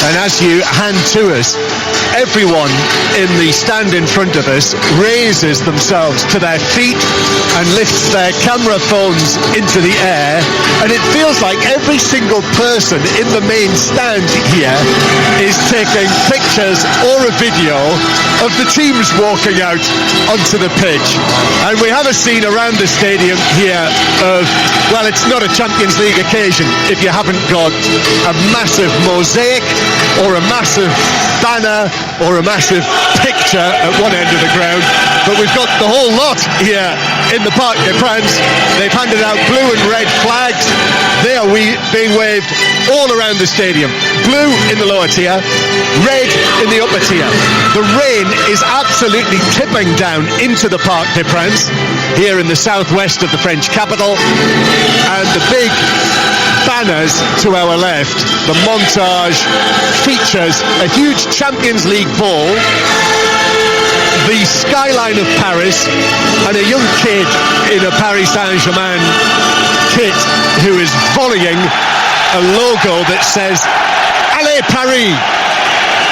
And as you hand to us, everyone in the stand in front of us raises themselves to their feet and lifts their camera phones into the air, and it feels like every single person in the main stand here is taking pictures or a video of the teams walking out onto the pitch. And we have a scene around the stadium here of, well, it's not a Champions League occasion if you haven't got a massive mosaic or a massive banner or a massive picture at one end of the ground, but we've got the whole lot here in the Parc des Princes. They've handed out blue and red flags. They are being waved all around the stadium. Blue in the lower tier, red in the upper tier. The rain is absolutely tipping down into the Parc des Princes here in the southwest of the French capital, and the big banners to our left, the montage, features a huge Champions League ball, the skyline of Paris, and a young kid in a Paris Saint-Germain kit who is volleying a logo that says Allez Paris.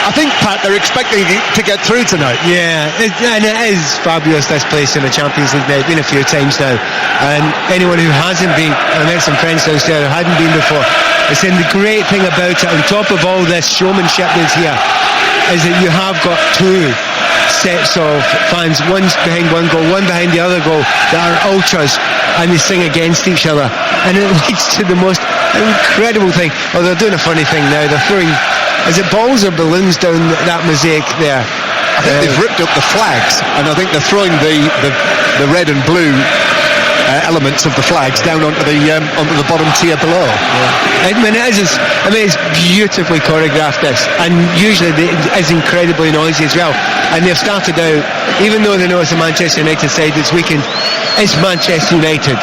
I think, Pat, they're expecting to get through tonight. Yeah, and it is fabulous, this place in the Champions League now. I've been a few times now, and anyone who hasn't been, I met some friends downstairs who hadn't been before, is saying the great thing about it, on top of all this showmanship that's here, is that you have got two sets of fans, one's behind one goal, one behind the other goal, that are ultras, and they sing against each other, and it leads to the most incredible thing. Oh, they're doing a funny thing now. They're throwing, is it balls or balloons down that mosaic there? I think they've ripped up the flags, and I think they're throwing the red and blue elements of the flags down onto the bottom tier below. Yeah. I mean, it's beautifully choreographed, this, and usually it's incredibly noisy as well. And they've started out, even though they know it's a Manchester United side this weekend, it's Manchester United,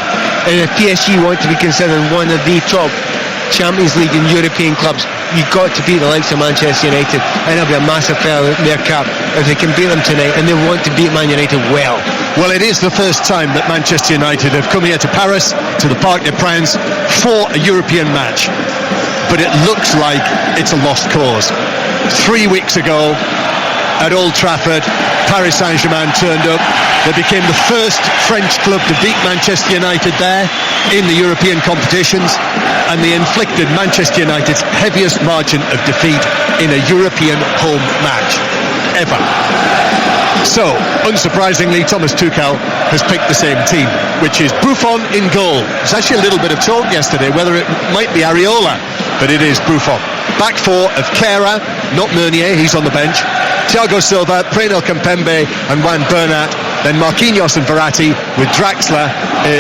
and if PSG want to be considered one of the top Champions League and European clubs, you've got to beat the likes of Manchester United, and it'll be a massive fella in their cap if they can beat them tonight, and they want to beat Man United well. Well, it is the first time that Manchester United have come here to Paris, to the Parc des Princes, for a European match, but it looks like it's a lost cause. 3 weeks ago at Old Trafford, Paris Saint-Germain turned up. They became the first French club to beat Manchester United there in the European competitions, and they inflicted Manchester United's heaviest margin of defeat in a European home match ever. So, unsurprisingly, Thomas Tuchel has picked the same team, which is Buffon in goal. There's actually a little bit of talk yesterday whether it might be Areola, but it is Buffon. Back four of Kehrer, not Meunier, he's on the bench, Thiago Silva, Presnel Kimpembe and Juan Bernat, then Marquinhos and Verratti with Draxler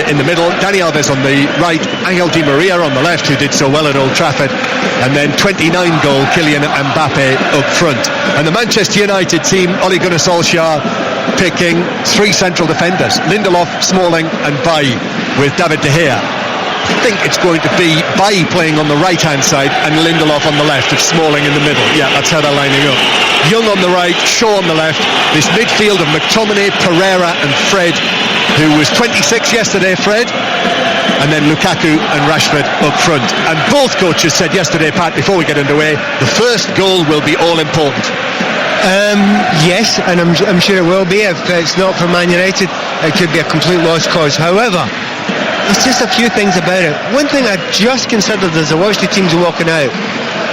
in the middle, Dani Alves on the right, Angel Di Maria on the left, who did so well at Old Trafford, and then 29-goal Kylian Mbappe up front. And the Manchester United team, Ole Gunnar Solskjaer picking three central defenders, Lindelof, Smalling and Bailly, with David De Gea. I think it's going to be Bailly playing on the right-hand side and Lindelof on the left, with Smalling in the middle. Yeah, that's how they're lining up. Young on the right, Shaw on the left. This midfield of McTominay, Pereira and Fred, who was 26 yesterday, Fred, and then Lukaku and Rashford up front. And both coaches said yesterday, Pat, before we get underway, the first goal will be all important. Yes, and I'm sure it will be. If it's not for Man United, it could be a complete lost cause. However, there's just a few things about it. One thing I just considered as I watched the teams walking out,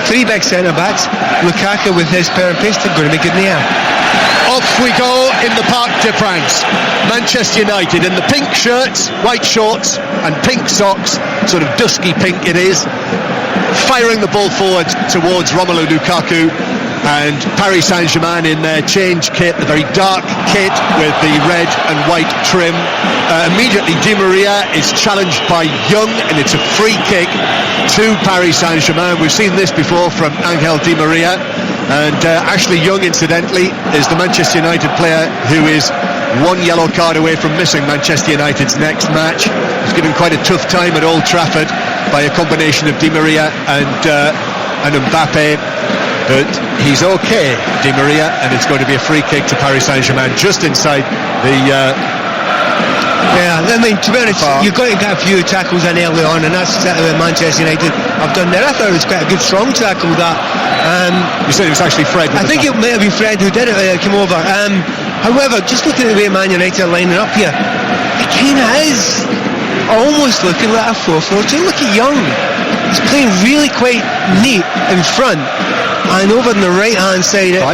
three big centre-backs, Lukaku with his power and pace, they're going to be good in the air. Off we go in the Parc des Princes. Manchester United in the pink shirts, white shorts and pink socks, sort of dusky pink it is, firing the ball forward towards Romelu Lukaku, and Paris Saint-Germain in their change kit, the very dark kit with the red and white trim. Immediately Di Maria is challenged by Young, and it's a free kick to Paris Saint-Germain. We've seen this before from Angel Di Maria, and Ashley Young, incidentally, is the Manchester United player who is one yellow card away from missing Manchester United's next match. He's given quite a tough time at Old Trafford by a combination of Di Maria and Mbappe. But he's okay, Di Maria, and it's going to be a free kick to Paris Saint-Germain just inside the... Yeah, I mean, to be honest, you've got to get a few tackles in early on, and that's exactly what Manchester United have done there. I thought it was quite a good strong tackle, that You said it was actually Fred. I think it may have been Fred who did it, came over. However, just looking at the way Man United are lining up here, it kind of is almost looking like a 4-4-2. Look at Young. He's playing really quite neat in front, and over on the right hand side, it's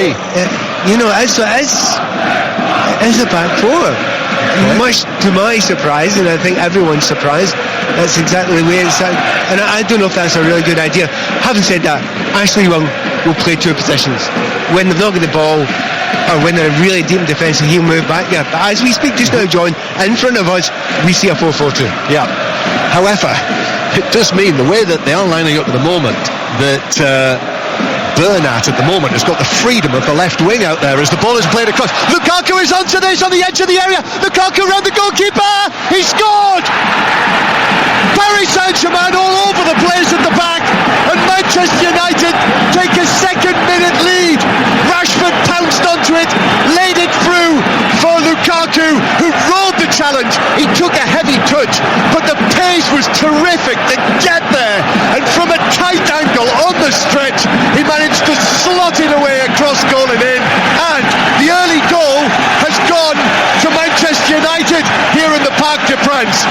a back four. Okay. Much to my surprise, and I think everyone's surprised, that's exactly the way it's at. And I don't know if that's a really good idea. Having said that, Ashley Young will play two positions. When they've not got the ball, or when they're really deep in defence, he'll move back there. But as we speak just now, John, in front of us, we see a 4-4-2. Yeah. However, it does mean the way that they are lining up at the moment that Bernat at the moment has got the freedom of the left wing out there as the ball is played across. Lukaku is onto this on the edge of the area. Lukaku around the goalkeeper. He scored. Paris Saint-Germain all over the place at the back, and Manchester United take a second-minute lead. Rashford pounced onto it, laid it through for Lukaku, who rolled the challenge. He took a heavy touch, but the pace was terrific to get there, and from a tight angle on the stretch, he managed to slot it away across goal and in, and the early goal has gone to Manchester United here in the Parc des Princes.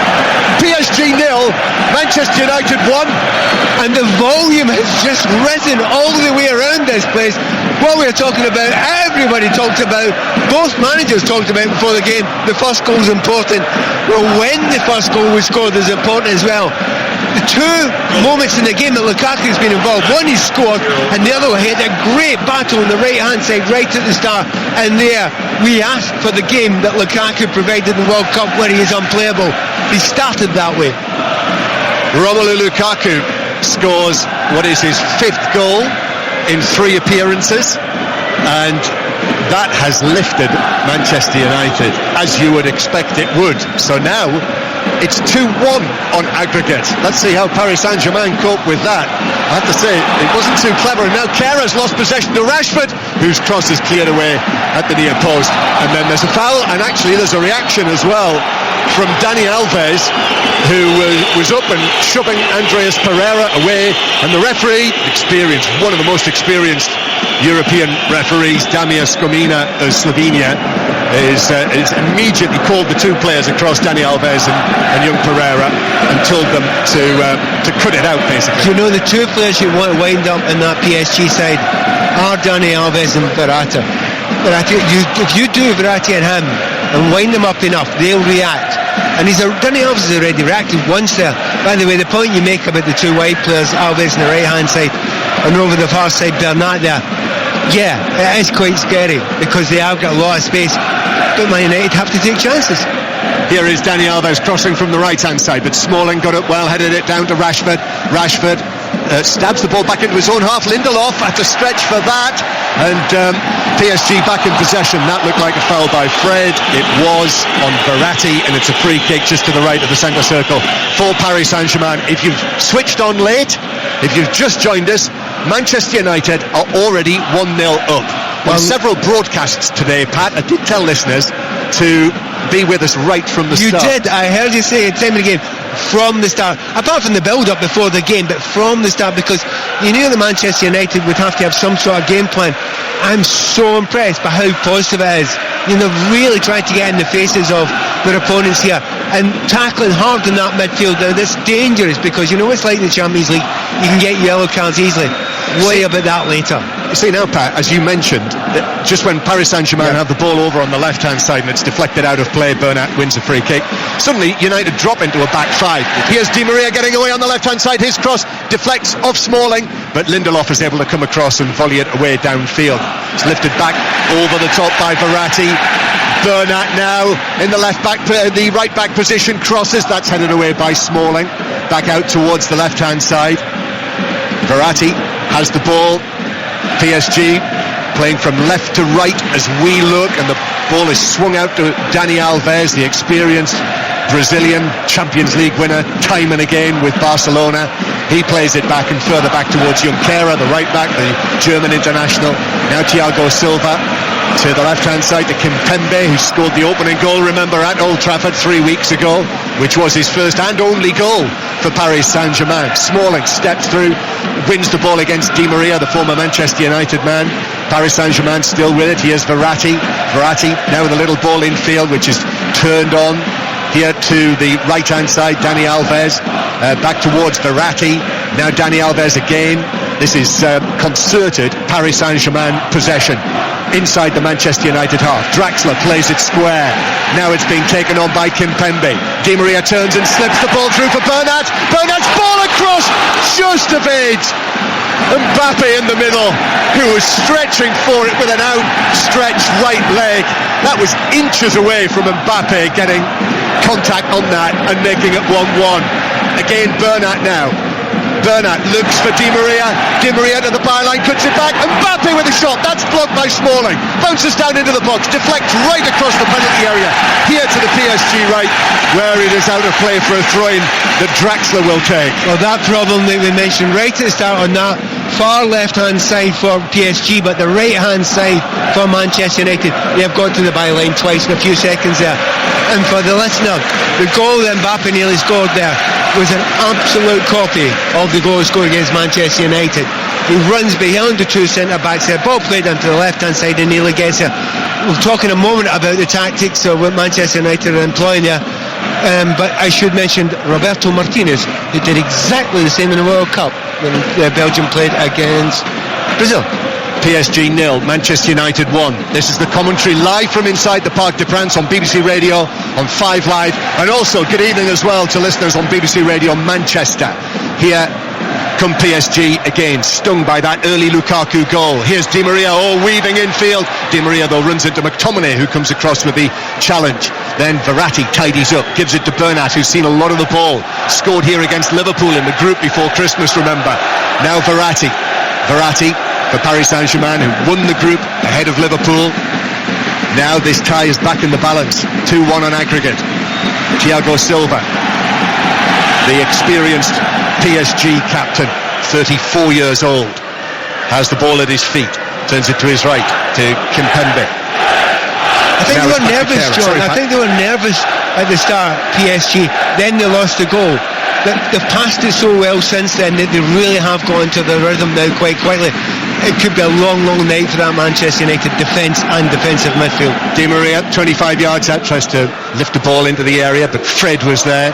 PSG 0, Manchester United 1, and the volume has just risen all the way around this place. What we're talking about, everybody talked about, both managers talked about before the game, the first goal is important. Well, when the first goal was scored is important as well. The two moments in the game that Lukaku's been involved, one he scored and the other one he had a great battle on the right hand side right at the start, and there we asked for the game that Lukaku provided in the World Cup where he is unplayable. He started that way. Romelu Lukaku scores what is his 5th goal in 3 appearances, and that has lifted Manchester United as you would expect it would. So now it's 2-1 on aggregate. Let's see how Paris Saint-Germain cope with that. I have to say, it wasn't too clever. And now Kera's lost possession to Rashford, whose cross is cleared away at the near post. And then there's a foul, and actually there's a reaction as well from Dani Alves, who was up and shoving Andreas Pereira away. And the referee, experienced, one of the most experienced European referees, Damir Skomina of Slovenia, is immediately called the two players across, Dani Alves and young Pereira, and told them to cut it out, basically. You know, the two players you want to wind up in that PSG side are Dani Alves and Verratti. If you do Verratti and him and wind them up enough, they'll react. And Dani Alves has already reacted once there. By the way, the point you make about the two wide players, Alves on the right hand side and over the far side Bernat there, yeah, it is quite scary because they have got a lot of space, but Man United have to take chances. Here is Dani Alves crossing from the right hand side, but Smalling got it well, headed it down to Rashford. Rashford stabs the ball back into his own half. Lindelof had to stretch for that, and PSG back in possession. That looked like a foul by Fred. It was on Verratti, and it's a free kick just to the right of the centre circle for Paris Saint-Germain. If you've switched on late, if you've just joined us, Manchester United are already 1-0 up. On several broadcasts today, Pat, I did tell listeners to be with us right from the start. You did. I heard you say at the time of the game, from the start, apart from the build-up before the game, but from the start, because you knew that Manchester United would have to have some sort of game plan. I'm so impressed by how positive it is. You know, really trying to get in the faces of their opponents here and tackling hard in that midfield. Now, that's dangerous because you know it's like in the Champions League, you can get yellow cards easily. Worry about that later. You see now, Pat, as you mentioned, just when Paris Saint-Germain have the ball over on the left-hand side and it's deflected out of play, Bernat wins a free kick. Suddenly, United drop into a back five. Here's Di Maria getting away on the left-hand side. His cross deflects off Smalling, but Lindelof is able to come across and volley it away downfield. It's lifted back over the top by Verratti. Bernat now in the the right back position, crosses. That's headed away by Smalling. Back out towards the left-hand side. Verratti has the ball. PSG playing from left to right as we look, and the ball is swung out to Dani Alves, the experienced Brazilian Champions League winner time and again with Barcelona. He plays it back and further back towards Junqueira, the right back, the German international. Now Thiago Silva To the left-hand side to Kimpembe, who scored the opening goal, remember, at Old Trafford 3 weeks ago, which was his first and only goal for Paris Saint-Germain. Smalling steps through, wins the ball against Di Maria, the former Manchester United man. Paris Saint-Germain still with it. Here's Verratti. Verratti now with a little ball infield, which is turned on. Here to the right-hand side, Dani Alves, back towards Verratti. Now Dani Alves again. This is concerted Paris Saint-Germain possession inside the Manchester United half. Draxler plays it square. Now it's being taken on by Kimpembe. Di Maria turns and slips the ball through for Bernat. Bernat's ball across, just evades Mbappe in the middle, who was stretching for it with an outstretched right leg. That was inches away from Mbappe getting contact on that and making it 1-1. Again, Bernat now. Bernat looks for Di Maria. Di Maria to the byline, cuts it back. Mbappe with a shot. That's blocked by Smalling. Bounces down into the box, deflects right across the penalty area. Here to the PSG right, where it is out of play for a throw-in that Draxler will take. Well, that problem that we mentioned right at the start on that far left-hand side for PSG, but the right-hand side for Manchester United. They have got to the byline twice in a few seconds there. And for the listener, the goal that Mbappe nearly scored there was an absolute copy of the goal scored against Manchester United. He runs behind the two centre-backs there, ball played onto the left-hand side and nearly gets there. We'll talk in a moment about the tactics of what Manchester United are employing there. But I should mention Roberto Martinez, who did exactly the same in the World Cup when Belgium played against Brazil. PSG 0, Manchester United 1. This is the commentary live from inside the Parc des Princes on BBC Radio, on 5 Live, and also good evening as well to listeners on BBC Radio Manchester. Here come PSG again, stung by that early Lukaku goal. Here's Di Maria, weaving infield. Di Maria though runs into McTominay, who comes across with the challenge. Then Verratti tidies up, gives it to Bernat, who's seen a lot of the ball. Scored here against Liverpool in the group before Christmas, remember. Now Verratti for Paris Saint-Germain, who won the group ahead of Liverpool. Now this tie is back in the balance, 2-1 on aggregate. Thiago Silva, the experienced PSG captain, 34 years old, has the ball at his feet, turns it to his right to Kimpembe. I think they were nervous, John. I think they were nervous at the start, PSG. Then they lost the goal. They've passed it so well since then that they really have gone to the rhythm now quite quickly. It could be a long, long night for that Manchester United defence and defensive midfield. Di Maria, 25 yards out, tries to lift the ball into the area, but Fred was there.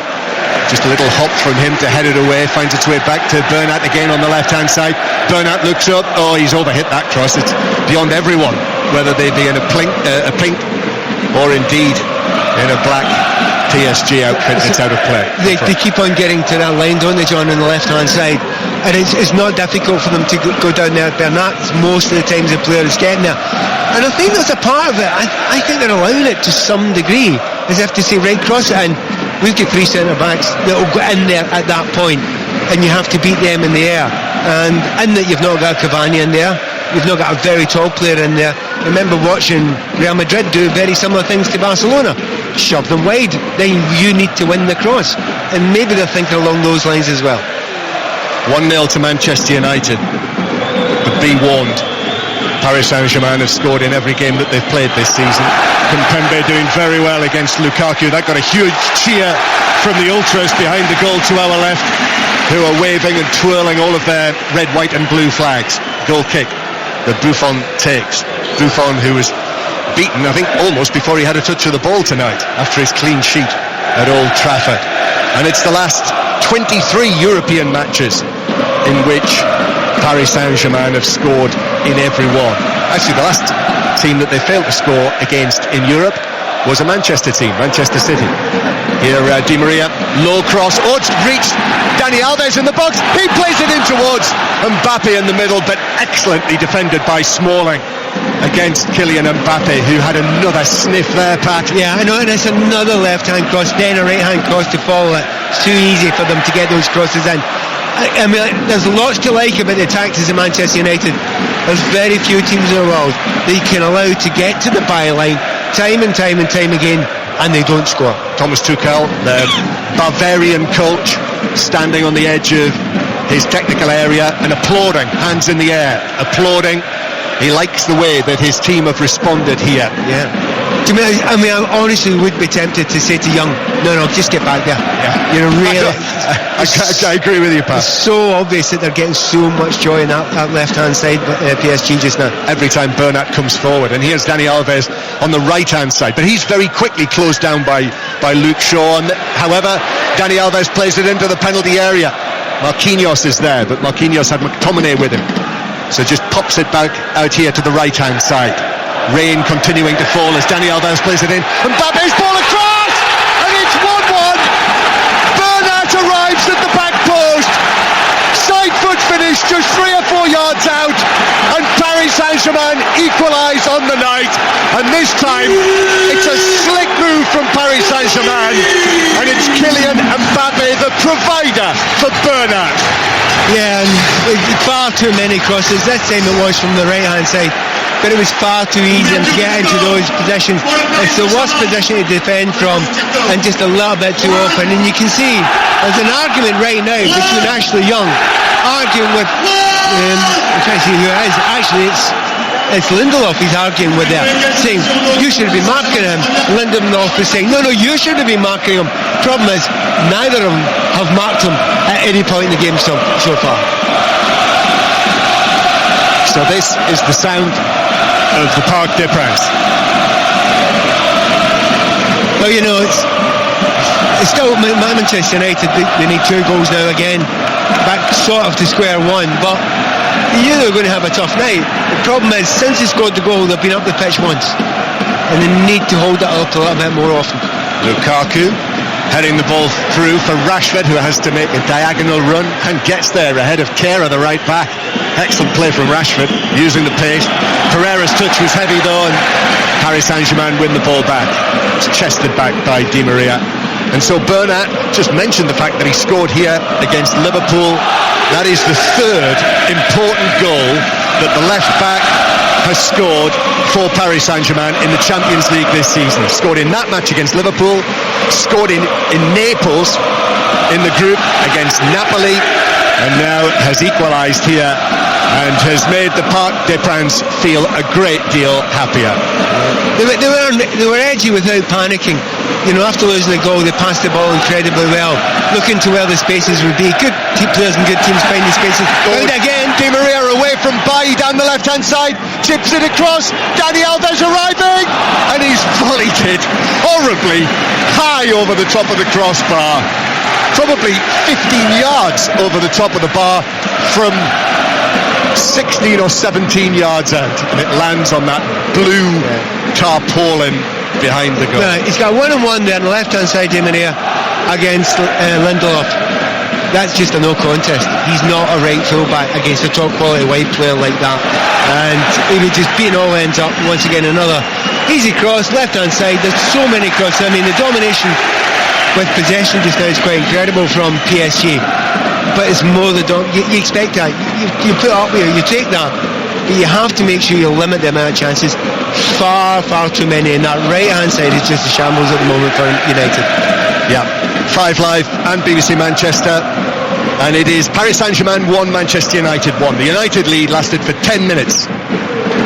Just a little hop from him to head it away, finds its way back to Bernat again on the left-hand side. Bernat looks up, he's overhit that cross. It's beyond everyone, whether they be in a pink or indeed in a black PSG outfit. It's out of play. They keep on getting to that line, don't they, John, on the left-hand side? And it's not difficult for them to go down there. Bernat's most of the times the player is getting there. And I think that's a part of it. I think they're allowing it to some degree, as if to say, right, cross it in. We've got 3 centre-backs that will go in there at that point, and you have to beat them in the air. And in that you've not got Cavani in there, you've not got a very tall player in there. I remember watching Real Madrid do very similar things to Barcelona. Shove them wide, then you need to win the cross. And maybe they're thinking along those lines as well. 1-0 to Manchester United. But be warned, Paris Saint-Germain have scored in every game that they've played this season. Kimpembe doing very well against Lukaku. That got a huge cheer from the ultras behind the goal to our left, who are waving and twirling all of their red, white and blue flags. Goal kick that Buffon takes. Buffon, who was beaten, I think, almost before he had a touch of the ball tonight after his clean sheet at Old Trafford. And it's the last 23 European matches in which Paris Saint-Germain have scored in every one. Actually, the last team that they failed to score against in Europe was a Manchester team, Manchester City. Here, Di Maria, low cross, it's reached Dani Alves in the box, he plays it in towards Mbappe in the middle, but excellently defended by Smalling against Kylian Mbappe, who had another sniff there, Pat. Yeah, I know, and it's another left-hand cross, then a right-hand cross to follow it. It's too easy for them to get those crosses in. I mean, there's lots to like about the tactics of Manchester United. There's very few teams in the world that you can allow to get to the byline time and time and time again, and they don't score. Thomas Tuchel, the Bavarian coach, standing on the edge of his technical area and applauding, hands in the air, applauding He likes the way that his team have responded here. Yeah. To me, I mean, I honestly would be tempted to say to Young, no, just get back there. Yeah. You know, really. I agree with you, Pat. It's so obvious that they're getting so much joy in that left-hand side PSG just now. Every time Bernat comes forward, and here's Dani Alves on the right-hand side, but he's very quickly closed down by Luke Shaw. And, however, Dani Alves plays it into the penalty area. Marquinhos is there, but Marquinhos had McTominay with him, so just pops it back out here to the right-hand side. Rain continuing to fall as Dani Alves plays it in, and Mbappe's ball across, and it's 1-1. Bernat arrives at the back post, side foot finish just 3 or 4 yards out, and Paris Saint-Germain equalise on the night. And this time it's a slick move from Paris Saint-Germain, and it's Kylian Mbappe, the provider for Bernat. Yeah, and far too many crosses. This time it was from the right-hand side, but it was far too easy to get into those positions. It's the worst position to defend from, and just a little bit too often. And you can see there's an argument right now between Ashley Young arguing with I'm trying to see who it is. Actually, it's Lindelof he's arguing with there, saying you should be marking him. Lindelof is saying no, you should be marking him. Problem is, neither of them have marked him at any point in the game so far. So this is the sound of the Parc des Princes. Well, you know, it's still Manchester United. They need 2 goals now again, back sort of to square one, but you knew they were going to have a tough night. The problem is, since they scored the goal, they've been up the pitch once, and they need to hold it up a little bit more often. Lukaku Heading the ball through for Rashford, who has to make a diagonal run and gets there ahead of Kehrer, the right back. Excellent play from Rashford, using the pace. Pereira's touch was heavy though, and Paris Saint-Germain win the ball back. It's chested back by Di Maria. And so Bernat just mentioned the fact that he scored here against Liverpool. That is the third important goal that the left back has scored for Paris Saint-Germain in the Champions League this season. Scored in that match against Liverpool, scored in Naples in the group against Napoli, and now has equalised here and has made the Parc des Princes feel a great deal happier. They were edgy without panicking. You know, after losing the goal, they passed the ball incredibly well, looking to where the spaces would be. Good players and good teams finding spaces. Found again, Di Maria away from Bailly down the left-hand side, chips it across, Dani Alves arriving, and he's volleyed it horribly high over the top of the crossbar, probably 15 yards over the top of the bar from 16 or 17 yards out, and it lands on that blue tarpaulin behind the goal. Right, he's got 1-on-1 there on the left-hand side, Di Maria, against Lindelof. That's just a no contest. He's not a right full-back against a top-quality wide player like that, and he would just beating all ends up. Once again, another easy cross, left-hand side. There's so many crosses. I mean, the domination with possession just now is quite incredible from PSG, but it's more you expect that. You put it up here, you take that, but you have to make sure you limit the amount of chances. Far too many, and that right hand side is just a shambles at the moment for United. Yeah, 5 Live and BBC Manchester, and it is Paris Saint-Germain 1, Manchester United 1. The United lead lasted for 10 minutes.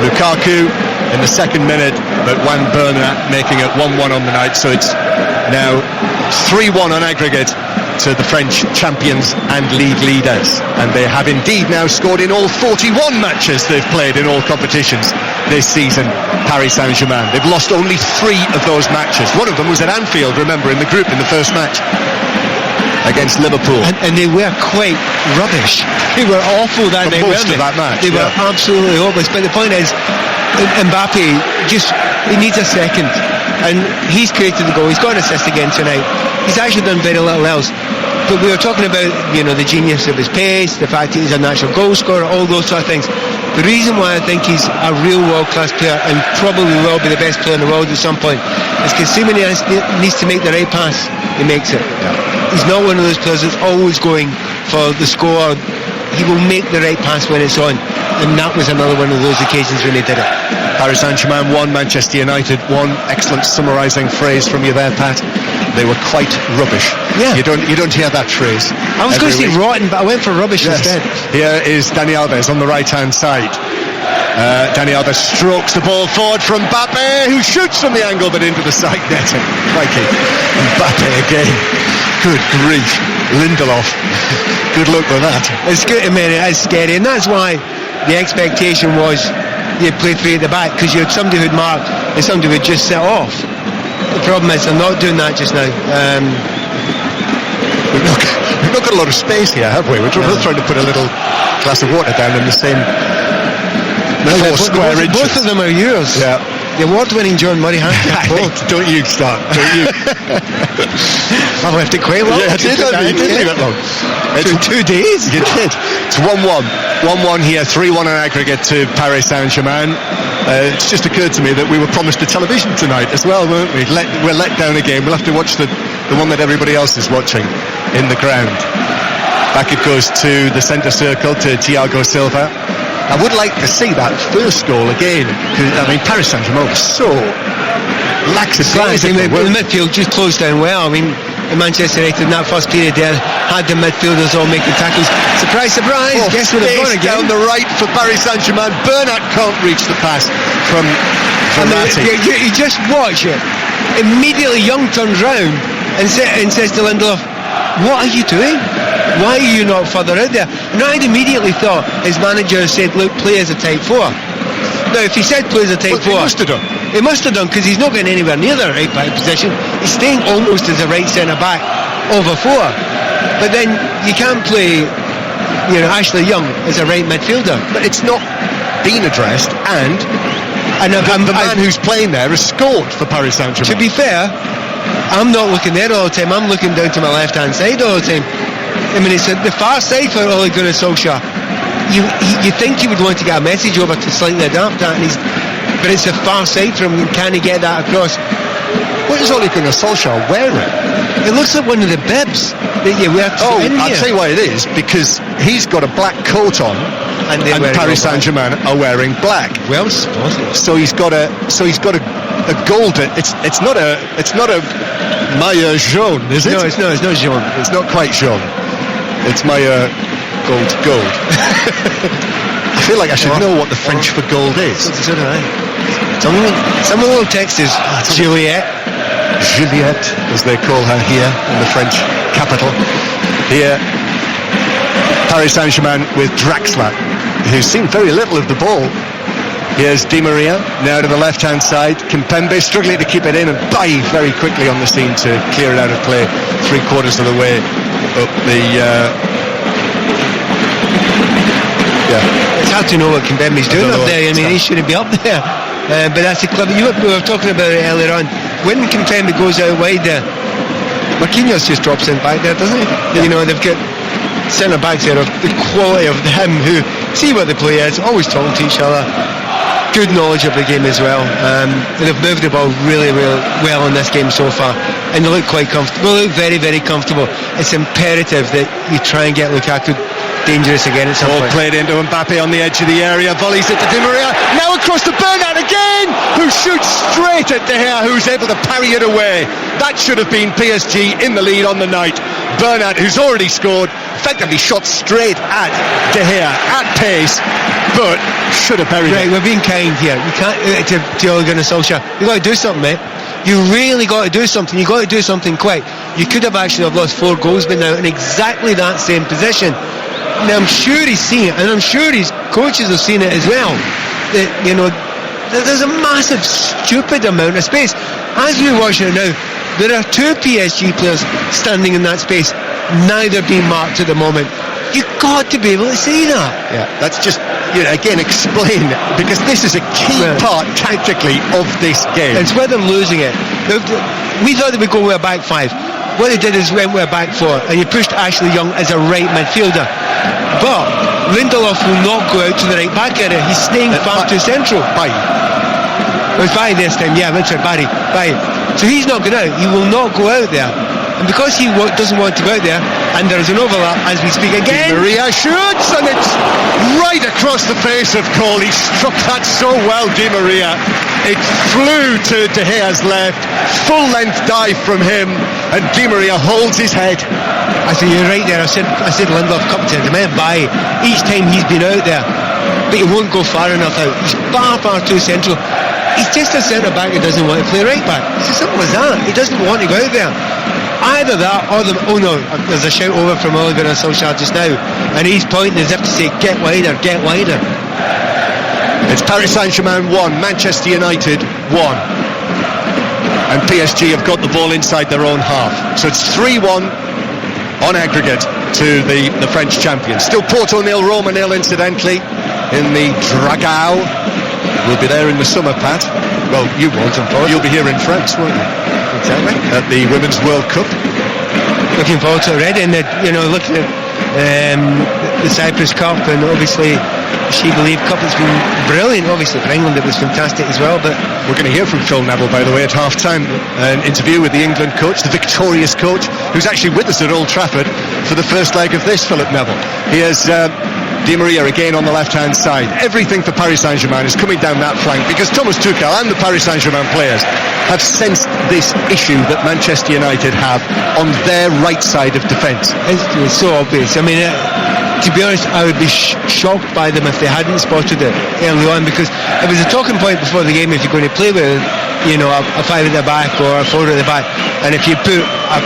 Lukaku in the second minute, but Juan Bernat making it 1-1 on the night, so it's now 3-1 on aggregate to the French champions and league leaders, and they have indeed now scored in all 41 matches they've played in all competitions this season. Paris Saint-Germain, they've lost only 3 of those matches. One of them was at Anfield, remember, in the group in the first match against Liverpool, and they were quite rubbish. They were awful that night, most of that match. They were absolutely hopeless. But the point is, Mbappe he needs a second, and he's created the goal. He's got an assist again tonight. He's actually done very little else. But we were talking about, you know, the genius of his pace, the fact that he's a natural goal scorer, all those sort of things. The reason why I think he's a real world-class player, and probably will be the best player in the world at some point, is because when he needs to make the right pass, he makes it. He's not one of those players that's always going for the score. He will make the right pass when it's on, and that was another one of those occasions when he did it. Paris Saint-Germain 1, Manchester United 1. Excellent summarising phrase from you there, Pat. They were quite rubbish. Yeah. You don't hear that phrase. I was going to say rotten, but I went for rubbish instead. Here is Dani Alves on the right-hand side. Dani Alves strokes the ball forward from Mbappe, who shoots from the angle but into the side netting. Crikey. Mbappe again. Good grief. Lindelof. Good luck with that. It's good, I mean, it is scary, and that's why the expectation was you play three at the back, because you had somebody who'd mark and somebody who'd just set off. The problem is they're not doing that just now. We've not got a lot of space here, have we? We're both trying to put a little glass of water down in the same 4 square inches. Both of them are yours. Yeah. The award-winning John Murray hand. Don't you start. Don't you. I've left it quite long. Yeah, I did leave it long. It's 2 days. You did. It's 1-1. 1-1 here, 3-1 on aggregate to Paris Saint-Germain. It's just occurred to me that we were promised a television tonight as well, weren't we? We're let down again. We'll have to watch the one that everybody else is watching in the ground. Back it goes to the centre circle, to Thiago Silva. I would like to see that first goal again, because I mean Paris Saint-Germain was so lackadaisical. The midfield just closed down well. I mean, Manchester United in that first period there had the midfielders all making tackles. Surprise, surprise! Guess what they've gone again? Down the right for Paris Saint-Germain. Bernat can't reach the pass from Verratti. You just watch it. Immediately, Young turns round and says to Lindelof, "What are you doing? Why are you not further out there?" And I'd immediately thought his manager said, "Look, play as a type 4." Now, if he said play as a type 4, he must have done. He must have done, because he's not getting anywhere near the right back position. He's staying almost as a right centre back of a 4. But then you can't play, Ashley Young as a right midfielder. But it's not been addressed, and the man who's playing there has scored for Paris Saint-Germain. To be fair, I'm not looking there all the time. I'm looking down to my left-hand side all the time. I mean, it's the far side for Ole Gunnar Solskjaer. You think he would want to get a message over to slightly adapt that, but it's the far side from him. Can he get that across? What is Ole Gunnar Solskjaer wearing? It looks like one of the bibs that you wear to in I'll here. tell you why it is, because he's got a black coat on, and Paris Saint-Germain are wearing black. Well spotted. So he's got a golden. It's not a maillot jaune, is it? No, it's not jaune. It's not quite jaune. It's maillot gold. I feel like I should know what the French for gold is. So do I. Someone will text us, Juliette, as they call her here in the French capital. Here, Paris Saint-Germain with Draxler, who's seen very little of the ball. Here's Di Maria, now to the left-hand side. Kimpembe struggling to keep it in, and Bailly very quickly on the scene to clear it out of play, 3/4 of the way up the... It's hard to know what Kimpembe's doing up there. I mean, he shouldn't be up there. But that's a clever. We were talking about it earlier on. When Kimpembe goes out wide there, Marquinhos just drops in back there, doesn't he? Yeah. They've got centre backs there of the quality of him, who see what the play is, always talking to each other. Good knowledge of the game as well. They've moved the ball really, really well in this game so far, and they look quite comfortable. They look very, very comfortable. It's imperative that you try and get Lukaku dangerous again at some point. Played into Mbappe on the edge of the area, volleys it to Di Maria, now across to Bernat again, who shoots straight at De Gea, who's able to parry it away. That should have been PSG in the lead on the night. Bernat, who's already scored, effectively shot straight at De Gea at pace, but should have buried it. We're being kind here. You can't to Ole Gunnar Solskjaer. You've got to do something, mate. You really got to do something. You've got to do something quick. You could have actually lost 4 goals by now in exactly that same position. Now, I'm sure he's seen it, and I'm sure his coaches have seen it as well. That, there's a massive, stupid amount of space. As we're watching it now, there are 2 PSG players standing in that space. Neither being marked at the moment. You've got to be able to see that. Yeah, that's just, again, explain, because this is a key part tactically of this game. It's where they're losing it. We thought they would go with a back 5. What they did is went with a back 4, and you pushed Ashley Young as a right midfielder. But Lindelof will not go out to the right back area. He's staying far too central. Bailly. It was Bailly this time, yeah, that's right, Bailly. So he's not going out. He will not go out there. And because he doesn't want to go out there, and there's an overlap as we speak again. Di Maria shoots, and it's right across the face of Cole. He struck that so well, Di Maria. It flew to De Gea's left, full length dive from him, and Di Maria holds his head. I said, you're right there. I said Lindelof, come to the man by each time he's been out there. but he won't go far enough out. He's far too central. He's just a centre-back who doesn't want to play right-back. It's as simple as that. He doesn't want to go out there. Either that or oh no, there's a shout over from Oliver and Solskjaer just now, and he's pointing as if to say, get wider. It's Paris Saint-Germain 1, Manchester United 1. And PSG have got the ball inside their own half. So it's 3-1 on aggregate to the French champions. Still Porto 0, Roma 0 incidentally in the Dragao. We'll be there in the summer, Pat. Well, you won't, unfortunately. You'll be here in France, won't you? Exactly. At the Women's World Cup. Looking forward to it already, and looking at the Cyprus Cup, and obviously She Believe Cup has been brilliant. Obviously for England it was fantastic as well. But we're going to hear from Phil Neville, by the way, at half-time, an interview with the England coach, the victorious coach, who's actually with us at Old Trafford for the first leg of this, Philip Neville. He has Di Maria again on the left-hand side. Everything for Paris Saint-Germain is coming down that flank because Thomas Tuchel and the Paris Saint-Germain players have sensed this issue that Manchester United have on their right side of defence. It's so obvious. I mean, to be honest, I would be shocked by them if they hadn't spotted it early on, because it was a talking point before the game if you're going to play with a five at the back or a four at the back, and if you put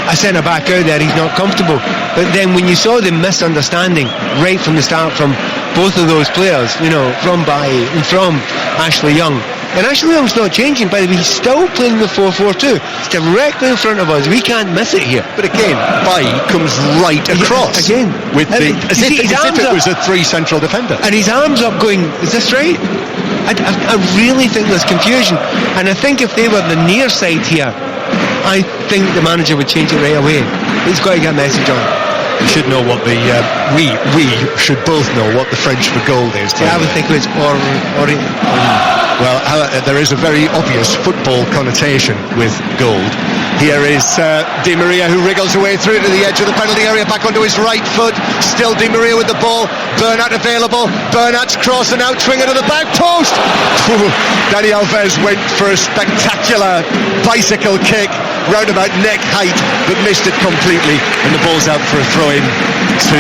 a centre back out there, he's not comfortable. But then when you saw the misunderstanding right from the start from both of those players, from Bailly and from Ashley Young, and Ashley Young's not changing, by the way, he's still playing the 4-4-2. It's directly in front of us. We can't miss it here. But again, Bailly comes right across. Again. With as if it was a three central defender. And his arms up going, is this right? I really think there's confusion. And I think if they were the near side here, I think the manager would change it right away. He's got to get a message on. You should know what the we should both know what the French for gold is. Yeah, I would think it was well, there is a very obvious football connotation with gold. Here is Di Maria, who wriggles away through to the edge of the penalty area, back onto his right foot. Still Di Maria with the ball. Bernat available. Bernat's cross and out swinger to the back post. Dani Alves went for a spectacular bicycle kick round about neck height, but missed it completely, and the ball's out for a throw-in to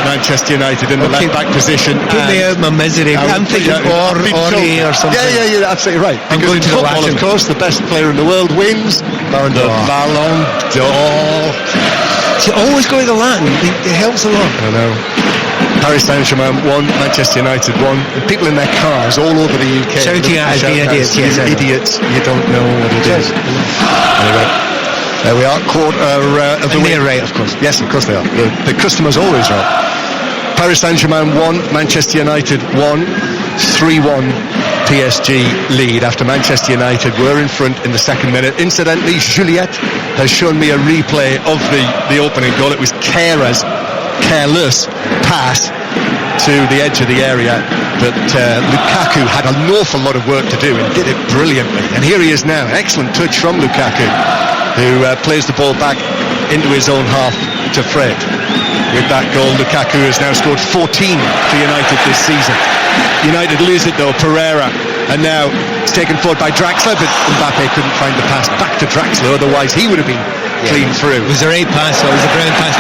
Manchester United in the left-back position. Put me out my misery. I'm thinking Ori or something. Yeah, absolutely right. I'm going to football, of course, the best player in the world wins the Ballon d'Or. You always go to the Latin. It helps a lot. I know. Paris Saint-Germain 1, Manchester United 1. And people in their cars all over the UK shouting at us being idiots. Yes, idiots. You don't know what it is. Anyway, there we are. Quarter of the way. They're right, of course. Yes, of course they are. The customer's always right. Paris Saint-Germain 1, Manchester United 1, 3-1 PSG lead after Manchester United were in front in the second minute. Incidentally, Juliette has shown me a replay of the opening goal. It was careless pass to the edge of the area, but Lukaku had an awful lot of work to do and did it brilliantly. And here he is now. Excellent touch from Lukaku, who plays the ball back into his own half to Fred. With that goal, Lukaku has now scored 14 for United this season. United lose it though, Pereira, and now it's taken forward by Draxler, but Mbappe couldn't find the pass back to Draxler, otherwise he would have been clean through. It was a right pass, it was a brilliant pass.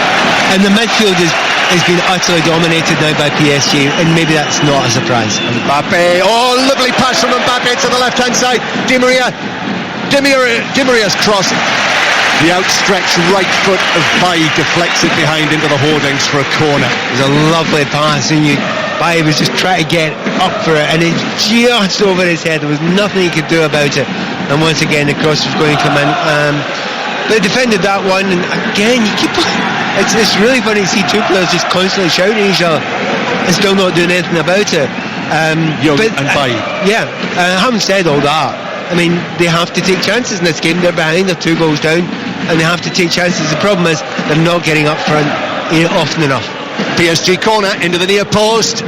And the midfield has been utterly dominated now by PSG, and maybe that's not a surprise. Mbappe, lovely pass from Mbappe to the left-hand side. Di Maria's cross. The outstretched right foot of Bailly deflects it behind into the hoardings for a corner. It was a lovely pass, and Bailly was just trying to get up for it, and it just over his head. There was nothing he could do about it. And once again, the cross was going to come in. They defended that one, and again, it's really funny to see two players just constantly shouting at each other and still not doing anything about it. Young and Bailly. Having said all that, I mean, they have to take chances in this game. They're behind, they're 2 goals down, and they have to take chances. The problem is they're not getting up front often enough. PSG corner into the near post.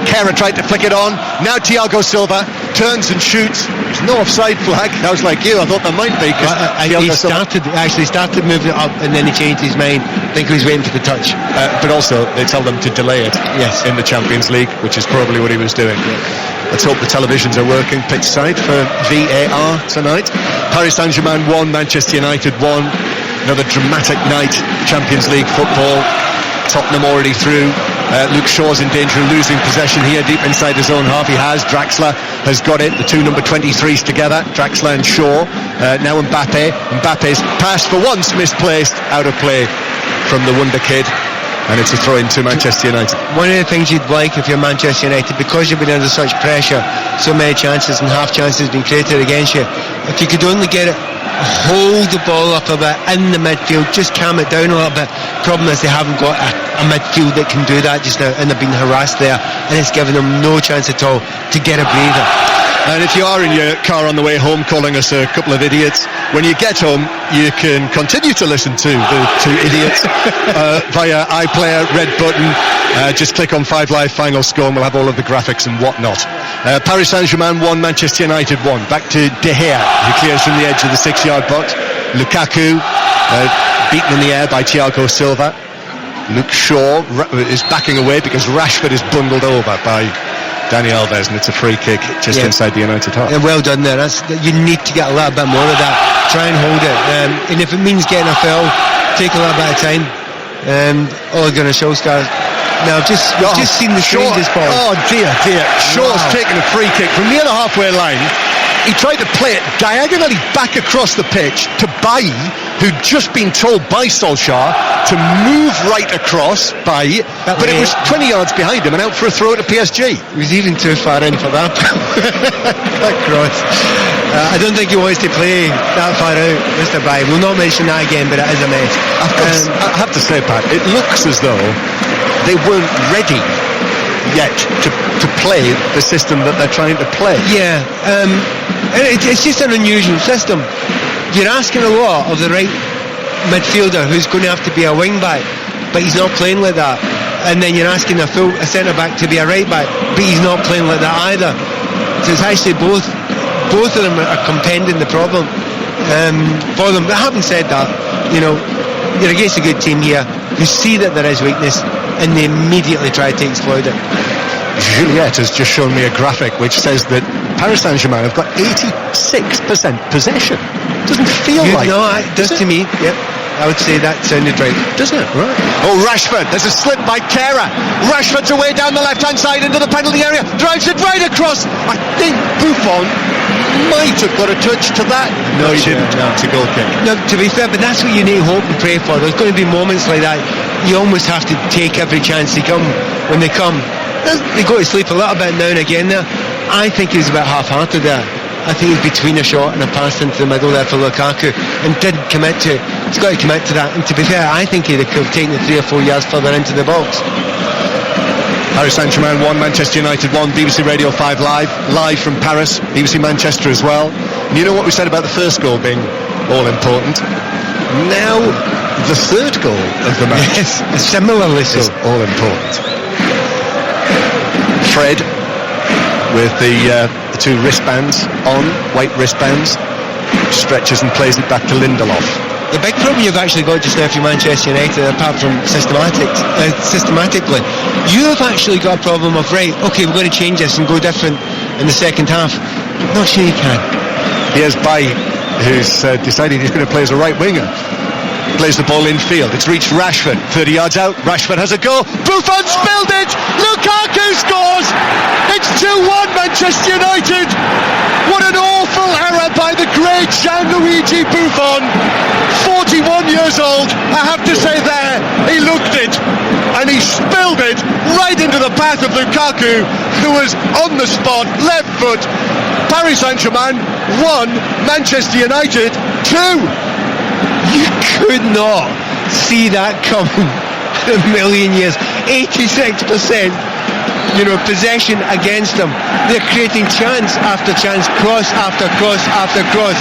Kera tried to flick it on. Now Thiago Silva turns and shoots. There's no offside flag. I was like you, I thought there might be. He started moving it up, and then he changed his mind. I think he was waiting for the touch. But also, they tell them to delay it. Yes. In the Champions League, which is probably what he was doing. Let's hope the televisions are working pitch side for VAR tonight. Paris Saint-Germain 1, Manchester United 1. Another dramatic night, Champions League football. Tottenham already through. Luke Shaw's in danger of losing possession here deep inside his own half. He has. Draxler has got it. The two number 23s together, Draxler and Shaw. Now Mbappe's pass for once misplaced, out of play from the wonder kid, and it's a throw into Manchester United. One of the things you'd like if you're Manchester United, because you've been under such pressure, so many chances and half chances been created against you, if you could only get it, hold the ball up a bit in the midfield, just calm it down a little bit. Problem is they haven't got a midfield that can do that just now, and they've been harassed there, and it's given them no chance at all to get a breather. And if you are in your car on the way home calling us a couple of idiots, when you get home you can continue to listen to the two idiots via iPlayer, red button. Just click on 5 Live final score and we'll have all of the graphics and whatnot. Paris Saint-Germain 1, Manchester United 1. Back to De Gea, who clears from the edge of the 6-yard box. Lukaku beaten in the air by Thiago Silva. Luke Shaw is backing away because Rashford is bundled over by Dani Alves, and it's a free kick just inside the United half. Yeah, well done there. You need to get a little bit more of that. Try and hold it, and if it means getting a foul, take a little bit of time. Ole Gunnar Solskjaer. Now I've just seen the strangest ball. Oh dear. Shaw's taken a free kick from near the halfway line. He tried to play it diagonally back across the pitch to Bailly, who'd just been told by Solskjaer to move right across, but it was 20 yards behind him and out for a throw to PSG. He was even too far in for that. That cross. I don't think he wants to play that far out, Mr. Bailly. We'll not mention that again, but it is a mess. I have to say, Pat, it looks as though they weren't ready yet to play the system that they're trying to play. Yeah, it's just an unusual system. You're asking a lot of the right midfielder, who's going to have to be a wing back, but he's not playing like that. And then you're asking a centre back to be a right back, but he's not playing like that either. So it's actually both of them are compounding the problem for them. But having said that, you're against a good team here who see that there is weakness and they immediately try to exploit it. Juliette has just shown me a graphic which says that Paris Saint-Germain have got 86% possession. Doesn't feel like... No, it does to me. Yep. I would say that sounded right. Doesn't it? Right. Oh, Rashford. There's a slip by Kera. Rashford's away down the left-hand side into the penalty area. Drives it right across. I think Buffon might have got a touch to that. No, he didn't. No. It's a goal kick. No, to be fair, but that's what you need to hope and pray for. There's going to be moments like that. You almost have to take every chance they come when they come. They go to sleep a little bit now and again there. I think he's a bit half-hearted there. I think he's between a shot and a pass into the middle there for Lukaku and didn't commit to it. He's got to commit to that. And to be fair, I think he'd have taken it 3 or 4 yards further into the box. Paris Saint-Germain 1, Manchester United 1, BBC Radio 5 live from Paris, BBC Manchester as well. And you know what we said about the first goal being all important? Now the third goal of the match, yes, similarly so, is all important. Fred with the two wristbands on, white wristbands, stretches and plays it back to Lindelof. The big problem you've actually got just now for Manchester United, apart from systematically, you have actually got a problem of, right, okay, we're going to change this and go different in the second half. I'm not sure you can. Here's Bailly, who's decided he's going to play as a right winger. Plays the ball infield. It's reached Rashford. 30 yards out. Rashford has a go. Buffon spilled it. Lukaku scores. It's 2-1 Manchester United. What an awful error by the great Gianluigi Buffon. 41 years old. I have to say there, he looked it. And he spilled it right into the path of Lukaku, who was on the spot, left foot. Paris Saint-Germain 1, Manchester United 2. You could not see that coming in a million years. 86%, possession against them. They're creating chance after chance, cross after cross after cross.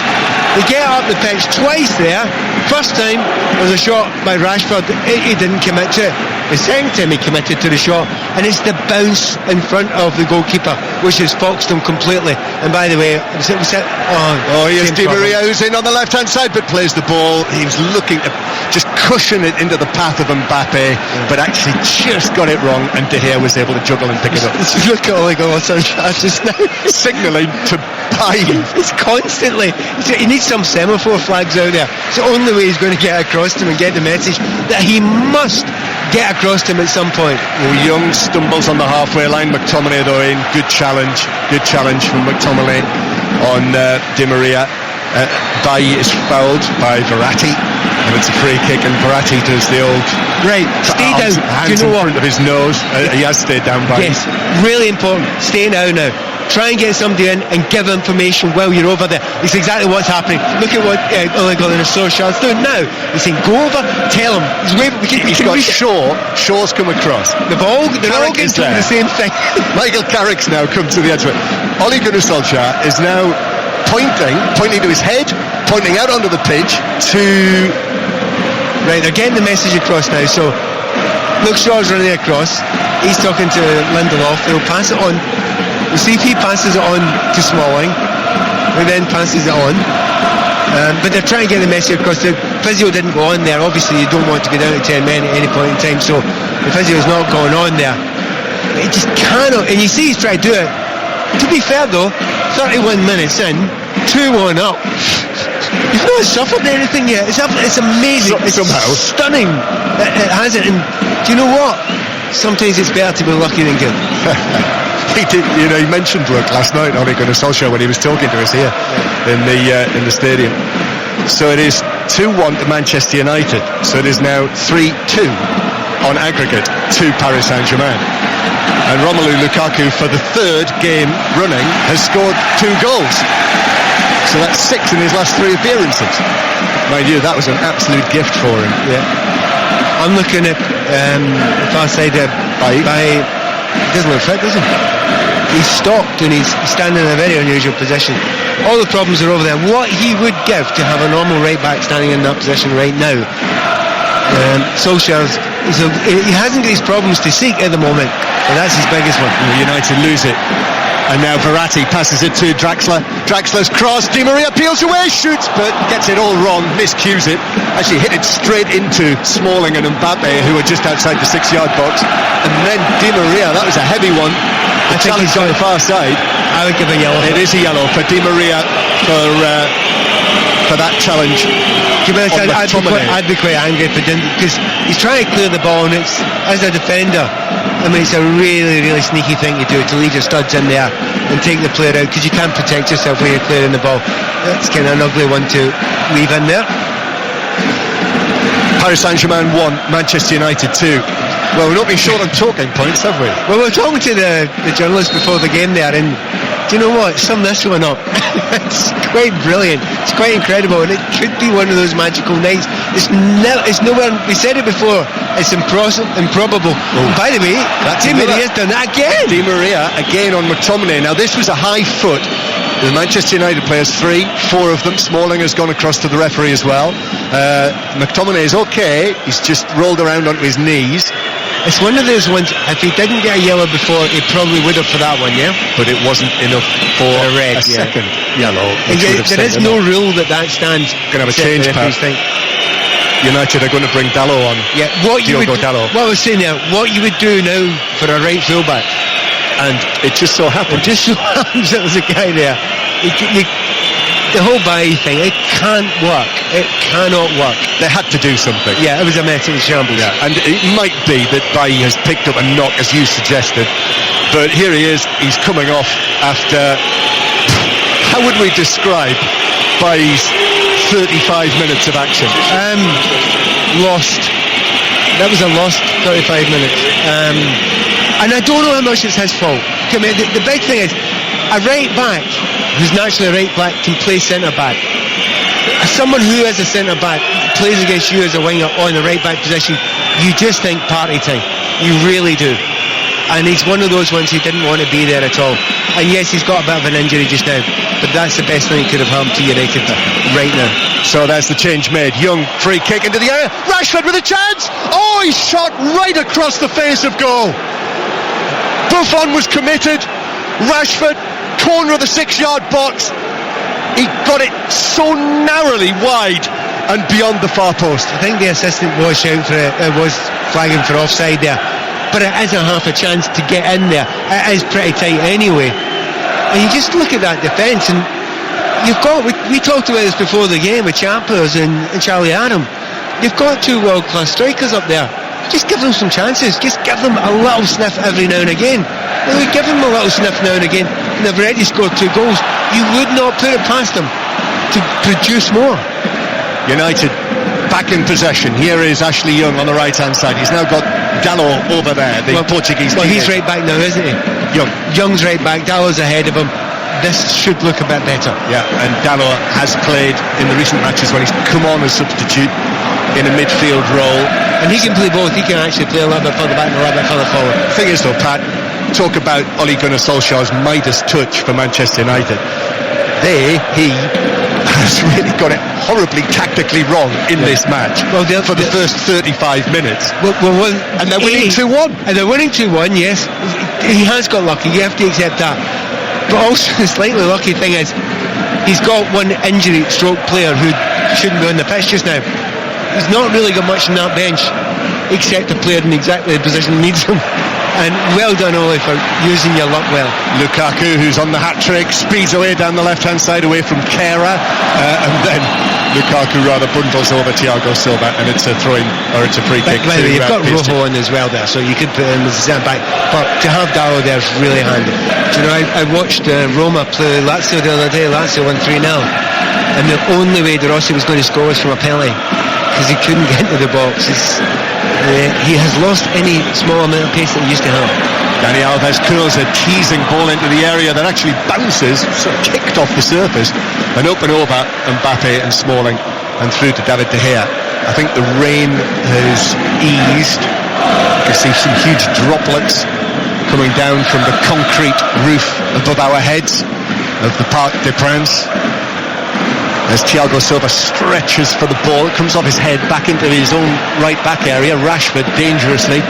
They get up the pitch twice there. First time there was a shot by Rashford. He didn't commit to it. The second time he committed to the shot, and it's the bounce in front of the goalkeeper which has foxed him completely. And by the way, here's Di Maria, who's in on the left-hand side but plays the ball. He was looking to just cushion it into the path of Mbappe, but actually just got it wrong, and De Gea was able to juggle and pick it up. Look at Ole Gunnar Solskjaer just now signalling to Bailly. It's constantly. He needs some semaphore flags out there. It's the only way he's going to get across to him and get the message that he must get across to him at some point. Well, Young stumbles on the halfway line. McTominay though in. Good challenge from McTominay on Di Maria. Bailly is fouled by Verratti, and it's a free kick, and Verratti does the old stay down. Hands Do you know in front of his nose. He has stayed down by. Yes, really important. Stay down now. Try and get somebody in and give information while you're over there. It's exactly what's happening. Look at what Ole Gunnar Solskjaer's doing now. He's saying, go over, tell him. He's got Shaw. Shaw's come across. They're all getting the same thing. Michael Carrick's now come to the edge of it. Ole Gunnar Solskjaer is now pointing to his head, pointing out onto the pitch to... Right, they're getting the message across now. So, look, Shaw's running across. He's talking to Lindelof. He'll pass it on. We'll see if he passes it on to Smalling, who then passes it on. But they're trying to get the message across. The physio didn't go on there. Obviously, you don't want to go down to 10 men at any point in time, so the physio's not going on there. He just cannot, and you see he's trying to do it. To be fair though, 31 minutes in, 2-1 up. He's not suffered anything yet. It's amazing. It's somehow stunning. It hasn't. And do you know what? Sometimes it's better to be lucky than good. He did. He mentioned luck last night. Ole Gunnar Solskjaer when he was talking to us here in the stadium. So it is 2-1 to Manchester United. So it is now 3-2 on aggregate to Paris Saint-Germain. And Romelu Lukaku, for the third game running, has scored 2 goals. So that's 6 in his last 3 appearances. Mind you, that was an absolute gift for him. Yeah. I'm looking at the far side of Bailly. He doesn't look fit, does he? He's stopped and he's standing in a very unusual position. All the problems are over there. What he would give to have a normal right back standing in that position right now. Solskjaer's, he hasn't got his problems to seek at the moment, but that's his biggest one. United lose it. And now Verratti passes it to Draxler. Draxler's cross. Di Maria peels away, shoots, but gets it all wrong, miscues it. Actually hit it straight into Smalling and Mbappe, who are just outside the 6-yard box. And then Di Maria, that was a heavy one. The challenge on the far side. I would give a yellow. It is a yellow for Di Maria for that challenge. I'd be quite angry if he didn't, because he's trying to clear the ball, and it's, as a defender, it's a really, really sneaky thing to do, to leave your studs in there and take the player out, because you can't protect yourself when you're clearing the ball. That's kind of an ugly one to leave in there. Paris Saint-Germain 1, Manchester United 2. Well, we've not been short on talking points, have we? Well, we were talking to the journalist before the game there, and do you know what? Sum this one up. It's quite brilliant. It's quite incredible, and it could be one of those magical nights. It's nowhere. We said it before. It's improbable. Oh, by the way, Di Maria's done that again. Di Maria again on McTominay. Now this was a high foot. The Manchester United players, 4 of them. Smalling has gone across to the referee as well. McTominay is okay. He's just rolled around onto his knees. It's one of those ones, if he didn't get a yellow before, he probably would have for that one, yeah? But it wasn't enough for a red, second yellow. There is no rule that stands. Going to have a change, Pat. United are going to bring Dalot on. Yeah, Dalot. What I was saying there, what you would do now for a right fullback, and it just so happens that there's a guy there. The whole Bailly thing, it can't work. It cannot work. They had to do something. Yeah, it was a mess. It was shambles. Yeah, and it might be that Bailly has picked up a knock, as you suggested. But here he is. He's coming off after. How would we describe Bailly's 35 minutes of action? Lost. That was a lost 35 minutes. And I don't know how much it's his fault. The big thing is, a right back who's naturally a right back can play centre back. Someone who is a centre back plays against you as a winger on the right back position, you just think party time. You really do. And he's one of those ones who didn't want to be there at all. And yes, he's got a bit of an injury just now, but that's the best thing that could have happened to United right now. So there's the change made. Young, free kick into the area. Rashford with a chance. Oh, he shot right across the face of goal. Buffon was committed. Rashford, corner of the 6-yard box. He got it so narrowly wide and beyond the far post. I think the assistant was flagging for offside there, but it isn't half a chance to get in there. It is pretty tight anyway. And you just look at that defence, and you've got, we talked about this before the game with Chambers and Charlie Adam. You've got 2 world-class strikers up there. just give them some chances. Just give them a little sniff every now and again. Well, we give them a little sniff now and again, and they've already scored 2 goals. You would not put it past them to produce more. United back in possession. Here is Ashley Young on the right hand side. He's now got Dalot over there, the Portuguese. Well, he's right back now, isn't he? Young's right back, Dalot's ahead of him. This should look a bit better. Yeah, and Dalot has played in the recent matches when he's come on as substitute in a midfield role. And he can play both. He can actually play a little bit further back and a little bit further forward. The thing is though, Pat, talk about Ole Gunnar Solskjaer's Midas touch for Manchester United. He has really got it horribly tactically wrong in this match for the first 35 minutes. And they're winning 2-1. And they're winning 2-1, yes. He has got lucky, you have to accept that. But also the slightly lucky thing is he's got one injury stroke player who shouldn't be on the pitch just now. He's not really got much on that bench except a player in exactly the position he needs him. And well done, Ole, for using your luck well. Lukaku, who's on the hat-trick, speeds away down the left-hand side away from Kera, and then Lukaku rather bundles over Thiago Silva, and it's a throw-in, or it's a free kick. By the way, you've got Rojo in as well there, so you could put him as a centre-back, but to have Dalot there is really handy. Do you know, I watched Roma play Lazio the other day. Lazio won 3-0, and the only way De Rossi was going to score was from a penalty, because he couldn't get into the box. He has lost any small amount of pace that he used to have. Dani Alves curls a teasing ball into the area that actually bounces, sort of kicked off the surface, and open over Mbappe and Smalling, and through to David De Gea. I think the rain has eased. You can see some huge droplets coming down from the concrete roof above our heads of the Parc des Princes. As Thiago Silva stretches for the ball, it comes off his head back into his own right back area. Rashford dangerously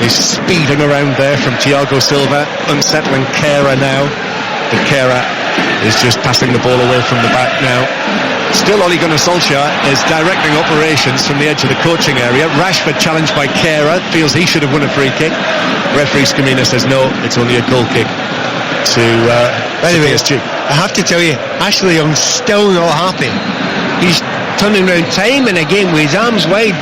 is speeding around there from Thiago Silva, unsettling Kera now. But Kera is just passing the ball away from the back now. Still Ole Gunnar Solskjaer is directing operations from the edge of the coaching area. Rashford challenged by Kera, feels he should have won a free kick. Referee Scamina says no, it's only a goal kick to PSG. I have to tell you, Ashley Young's still not happy. He's turning around time and again with his arms wide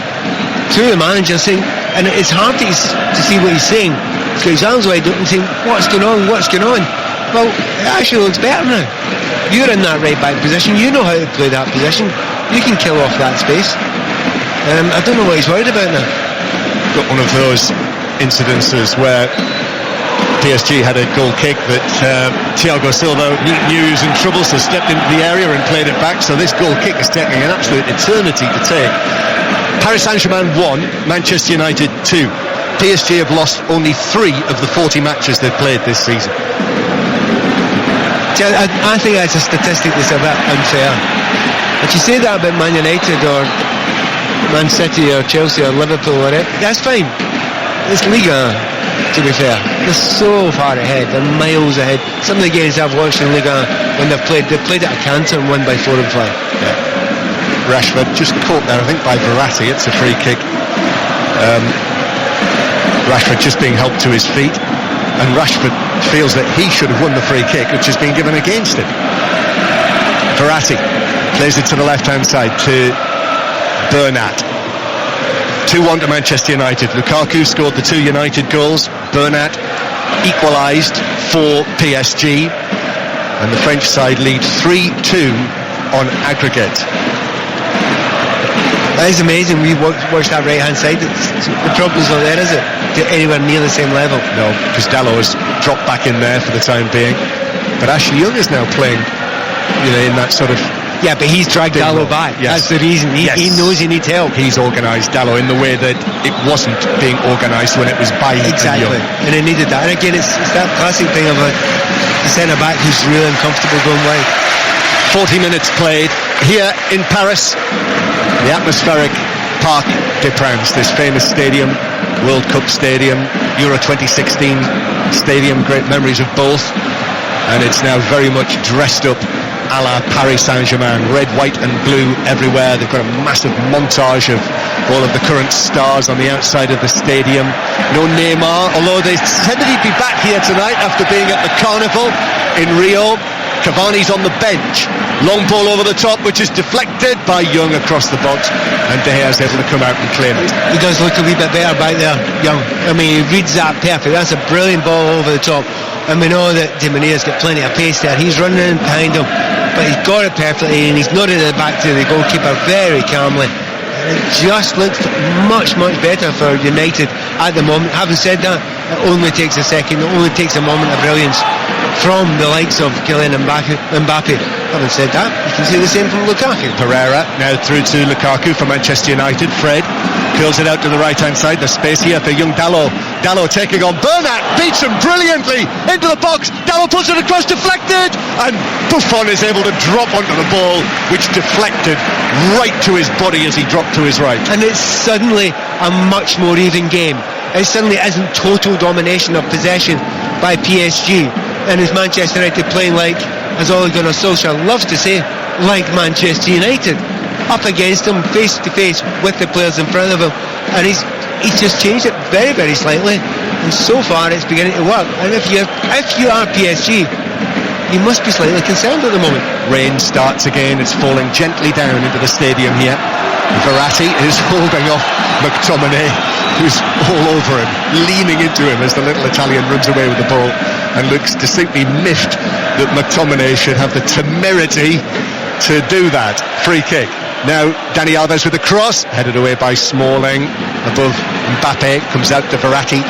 to the manager saying, and it's hard to see what he's saying. He's got his arms wide open saying, what's going on? Well, it actually looks better now. You're in that right back position, you know how to play that position, you can kill off that space. I don't know what he's worried about now. Got one of those incidences where PSG had a goal kick that Thiago Silva knew he was in trouble, so stepped into the area and played it back. So this goal kick is taking an absolute eternity to take. Paris Saint-Germain 1, Manchester United 2. PSG have lost only 3 of the 40 matches they've played this season. I think that's a statistic that's a bit unfair. If you say that about Man United or Man City or Chelsea or Liverpool or it, that's fine. It's Liga, to be fair. They're so far ahead, they're miles ahead. Some of the games I've watched in Liga when they've played at a canter and won by 4 and 5. Yeah. Rashford just caught there, I think, by Verratti. It's a free kick. Rashford just being helped to his feet, and Rashford feels that he should have won the free kick, which has been given against him. Verratti plays it to the left-hand side to Bernat. 2-1 to Manchester United. Lukaku scored the 2 United goals. Bernat equalised for PSG, and the French side lead 3-2 on aggregate. That is amazing. We watched that right hand side. The problem's not there, is it? To anywhere near the same level. No, because Dalot has dropped back in there for the time being. But Ashley Young is now playing, in that sort of. Yeah, but he's dragged Dalot back. Yes. That's the reason. He knows he needs help. He's organised Dalot in the way that it wasn't being organised when it was by exactly. Young. And it needed that. And again, it's that classic thing of a centre back who's really uncomfortable going wide. 40 minutes played here in Paris, the atmospheric Parc des Princes, this famous stadium, World Cup stadium, Euro 2016 stadium, great memories of both, and it's now very much dressed up a la Paris Saint-Germain, red, white and blue everywhere. They've got a massive montage of all of the current stars on the outside of the stadium. No Neymar, although they said that he'd be back here tonight after being at the Carnival in Rio. Cavani's on the bench. Long ball over the top, which is deflected by Young across the box, and De Gea's able to come out and claim it. He does look a wee bit better back there, Young. I mean, he reads that perfect. That's a brilliant ball over the top, and we know that Di Maria's got plenty of pace there. He's running in behind him, but he's got it perfectly, and he's nodded it back to the goalkeeper very calmly. It just looks much better for United at the moment. Having said that, it only takes a second, it only takes a moment of brilliance from the likes of Kylian Mbappe. Having said that, you can see the same from Lukaku. Pereira now through to Lukaku for Manchester United. Fred curls it out to the right hand side. There's space here for young Dalot. Dalot taking on Bernat, beats him brilliantly into the box. Dalot pulls it across, deflected, and Buffon is able to drop onto the ball, which deflected right to his body as he dropped to his right. And it's suddenly a much more even game. It suddenly isn't total domination of possession by PSG, and it's Manchester United playing like, as Ole Gunnar Solskjaer loves to say, like Manchester United, up against them, face to face with the players in front of him, and he's just changed it very slightly, and so far it's beginning to work. And if you are PSG, you must be slightly concerned at the moment. Rain starts again, it's falling gently down into the stadium here. Verratti is holding off McTominay, who's all over him, leaning into him as the little Italian runs away with the ball, and looks distinctly miffed that McTominay should have the temerity to do that. Free kick. Now Dani Alves with the cross, headed away by Smalling, above Mbappe, comes out to Verratti.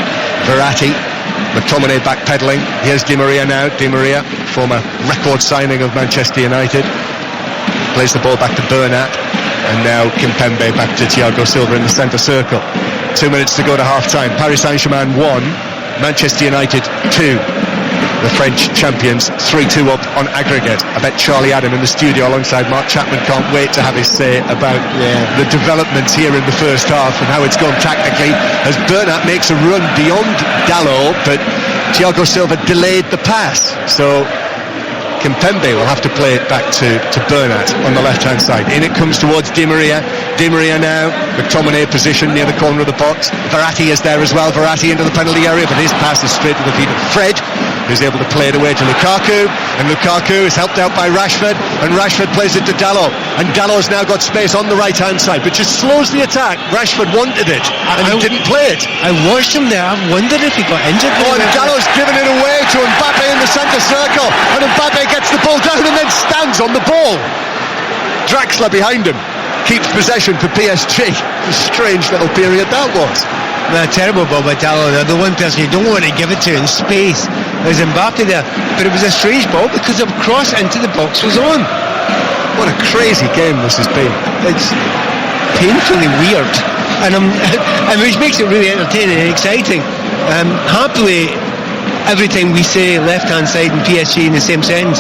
McTominay backpedaling. Here's Di Maria now. Di Maria, former record signing of Manchester United, plays the ball back to Bernat, and now Kimpembe back to Thiago Silva in the centre circle. 2 minutes to go to half time. Paris Saint-Germain 1, Manchester United 2. The French champions 3-2 up on aggregate. I bet Charlie Adam in the studio alongside Mark Chapman can't wait to have his say about the developments here in the first half and how it's gone tactically, as Bernat makes a run beyond Dalot, but Thiago Silva delayed the pass, so Kimpembe will have to play it back to Bernat on the left hand side. In it comes towards Di Maria. Di Maria now, McTominay position near the corner of the box. Verratti is there as well. Verratti into the penalty area, but his pass is straight to the feet of Fred, who's able to play it away to Lukaku, and Lukaku is helped out by Rashford, and Rashford plays it to Dalot, and Dalot's now got space on the right hand side, but just slows the attack. Rashford wanted it and he didn't play it. I watched him there. I wondered if he got injured. Oh, and Dalot's given it away to Mbappe in the centre circle, and Mbappe gets the ball down and then stands on the ball. Draxler behind him keeps possession for PSG. A strange little period that was. A terrible ball by Dalot. The one person you don't want to give it to in space is Mbappe there, but it was a strange ball because the cross into the box was on. What a crazy game this has been. It's painfully weird, and which makes it really entertaining and exciting. Happily, every time we say left hand side and PSG in the same sentence,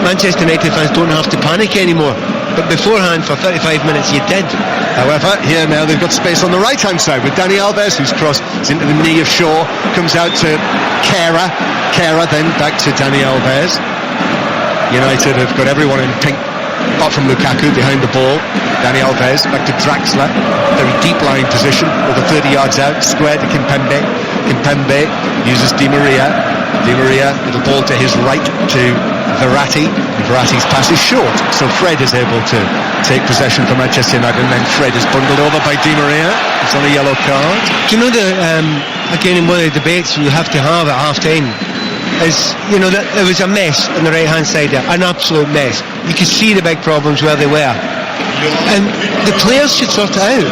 Manchester United fans don't have to panic anymore, but beforehand for 35 minutes you did. However, here now they've got space on the right hand side with Dani Alves, whose cross is into the knee of Shaw, comes out to Kehrer, then back to Dani Alves. United have got everyone in pink apart from Lukaku behind the ball. Dani Alves back to Draxler, very deep lying position, over 30 yards out, square to Kimpembe. Kimpembe uses Di Maria, little ball to his right to Verratti, and Verratti's pass is short, so Fred is able to take possession for Manchester United, and then Fred is bundled over by Di Maria. It's on a yellow card. Do you know that again, in one of the debates you have to have at half time is, you know, that there was a mess on the right hand side there, an absolute mess. You could see the big problems where they were, and the players should sort it out.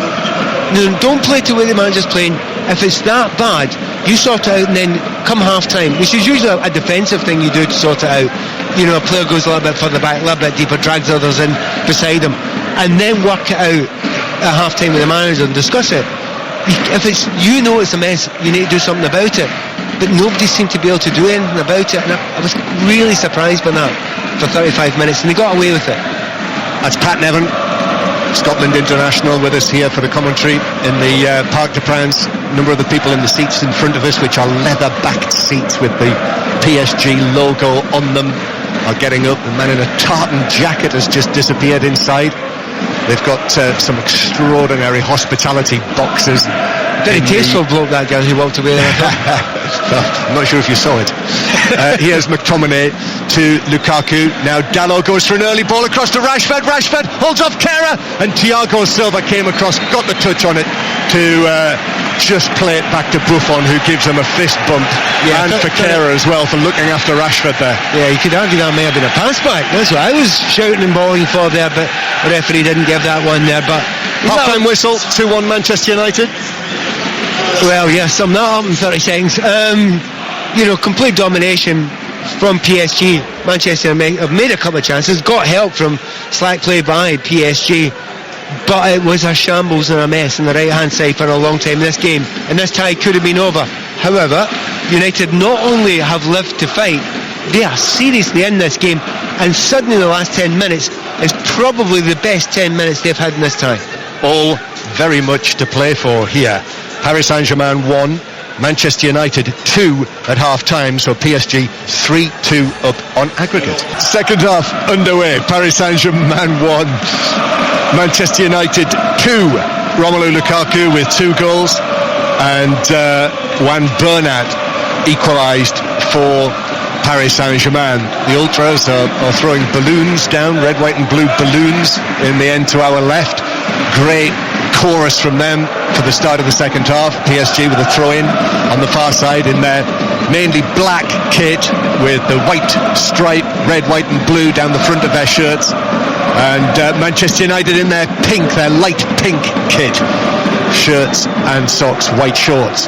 You know, don't play to where the manager's playing. If it's that bad, you sort it out, and then come half time, which is usually a defensive thing you do to sort it out. You know, a player goes a little bit further back, a little bit deeper, drags others in beside him, and then work it out at half time with the manager and discuss it. If it's, you know it's a mess, you need to do something about it, but nobody seemed to be able to do anything about it, and I was really surprised by that for 35 minutes, and they got away with it. That's Pat Nevin, Scotland international, with us here for the commentary in the Parc des Princes. A number of the people in the seats in front of us, which are leather-backed seats with the PSG logo on them, are getting up. The man in a tartan jacket has just disappeared inside. They've got some extraordinary hospitality boxes. Very tasteful bloke, that guy who walked away there. I'm not sure if you saw it. Here's McTominay to Lukaku. Now Dalot goes for an early ball across to Rashford. Rashford holds off Kera, and Thiago Silva came across, got the touch on it to just play it back to Buffon, who gives him a fist bump. And for Kera as well for looking after Rashford there. Yeah, you could argue that may have been a pass back. That's what I was shouting and bawling for there, but the referee didn't give that one there. But half-time whistle, 2-1 Manchester United. Well, yeah, sum that up in 30 seconds. Complete domination from PSG. Manchester have made a couple of chances, got help from slack play by PSG, but it was a shambles and a mess on the right-hand side for a long time in this game, and this tie could have been over. However, United not only have lived to fight, they are seriously in this game, and suddenly the last 10 minutes is probably the best 10 minutes they've had in this tie. All very much to play for here. Paris Saint-Germain 1, Manchester United 2 at half-time, so PSG 3-2 up on aggregate. Second half underway, Paris Saint-Germain 1, Manchester United 2. Romelu Lukaku with 2 goals, and Juan Bernat equalised for Paris Saint-Germain. The Ultras are throwing balloons down, red, white and blue balloons in the end to our left. Great chorus from them for the start of the second half. PSG with a throw-in on the far side in their mainly black kit with the white stripe, red, white and blue down the front of their shirts, and Manchester United in their pink, their light pink kit, shirts and socks, white shorts.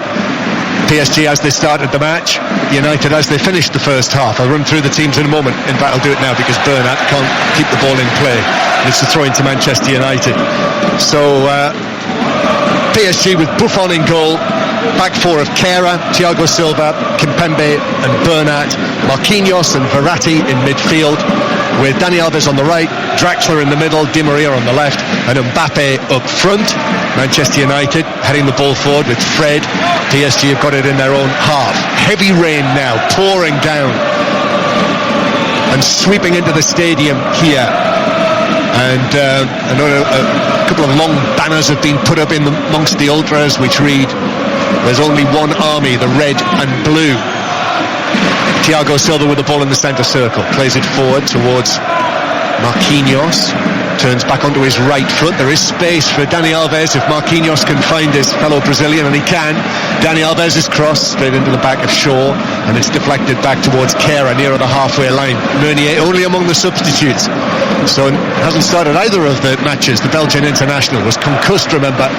PSG as they started the match, United as they finished the first half. I'll run through the teams in a moment. In fact, I'll do it now because Bernat can't keep the ball in play. It's a throw into Manchester United. So PSG with Buffon in goal, back four of Kera, Thiago Silva, Kimpembe and Bernat, Marquinhos and Verratti in midfield, with Dani Alves on the right, Draxler in the middle, Di Maria on the left, and Mbappe up front. Manchester United heading the ball forward with Fred. PSG have got it in their own half. Heavy rain now pouring down and sweeping into the stadium here. And I know a couple of long banners have been put up amongst the ultras which read, "There's only one army, the red and blue." Thiago Silva with the ball in the centre circle, plays it forward towards Marquinhos, turns back onto his right foot. There is space for Dani Alves if Marquinhos can find his fellow Brazilian, and he can. Dani Alves' cross straight into the back of Shaw, and it's deflected back towards Kera nearer the halfway line. Meunier only among the substitutes, so hasn't started either of the matches. The Belgian international was concussed, remember,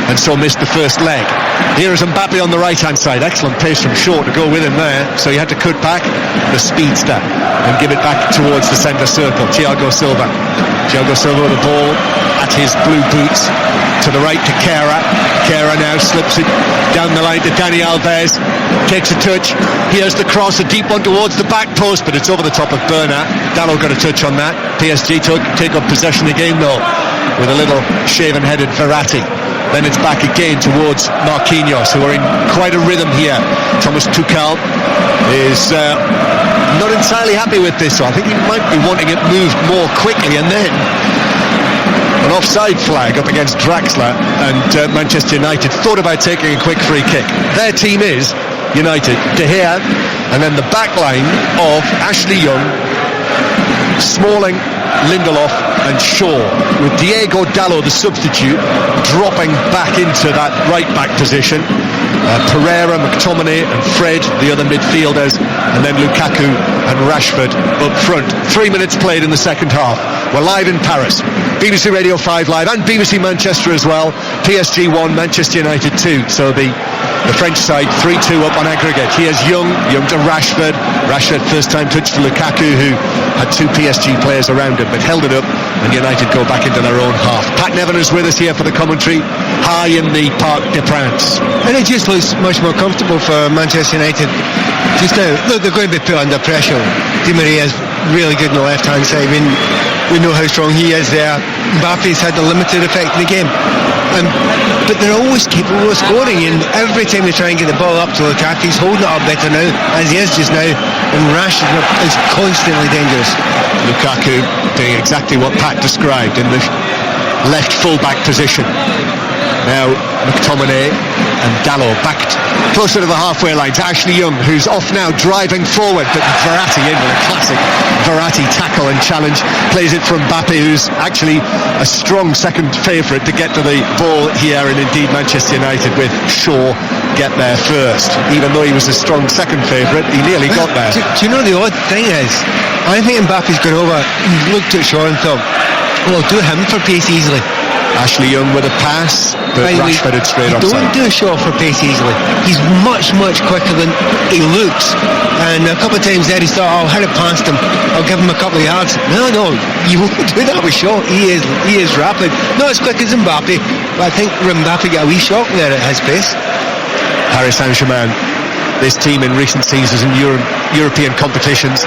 and so missed the first leg. Here is Mbappe on the right-hand side. Excellent pace from Shaw to go with him there, so he had to cut back the speedster and give it back towards the centre circle. Thiago Silva with the ball at his blue boots to the right to Kera. Kera now slips it down the line to Dani Alves, takes a touch. Here's the cross, a deep one towards the back post, but it's over the top of Bernat. Dalot got a touch on that. PSG take up possession again though, with a little shaven-headed Verratti. Then it's back again towards Marquinhos, who are in quite a rhythm here. Thomas Tuchel is not entirely happy with this, so I think he might be wanting it moved more quickly. And then an offside flag up against Draxler, and Manchester United thought about taking a quick free kick. Their team is United, De Gea, and then the back line of Ashley Young, Smalling, Lindelof and Shaw, with Diego Dalot, the substitute, dropping back into that right-back position. Pereira, McTominay and Fred, the other midfielders, and then Lukaku and Rashford up front. 3 minutes played in the second half. We're live in Paris. BBC Radio 5 Live and BBC Manchester as well. PSG 1, Manchester United 2. So the French side 3-2 up on aggregate. Here's Young to Rashford. Rashford first time touch to Lukaku, who had 2 PSG players around him but held it up, and United go back into their own half. Pat Nevin is with us here for the commentary, high in the Parc des Princes. And it just looks much more comfortable for Manchester United just now. Look, they're going to be put under pressure. Di Maria is really good on the left hand side. I mean, we know how strong he is there. Mbappe's had a limited effect in the game, but they're always capable of scoring, and every time they try and get the ball up to Lukaku, he's holding it up better now, as he is just now, and Rashford is constantly dangerous. Lukaku doing exactly what Pat described in the left full-back position. Now McTominay and Dalot backed closer to the halfway line to Ashley Young, who's off now, driving forward, but Verratti in with a classic Verratti tackle and challenge, plays it from Mbappe, who's actually a strong second favourite to get to the ball here, and indeed Manchester United with Shaw get there first. Even though he was a strong second favourite, he nearly got there. Do you know the odd thing is, I think Mbappe's gone over, he looked at Shaw and thought, well, do him for pace easily. Ashley Young with a pass, but Rashford had straight onside. Don't do Shaw for pace easily. He's much quicker than he looks. And a couple of times there he thought, I'll hit it past him, I'll give him a couple of yards. No, you won't do that with Shaw. He is rapid. Not as quick as Mbappe, but I think Mbappe got a wee shock there at his pace. Paris Saint-Germain, this team in recent seasons in European competitions,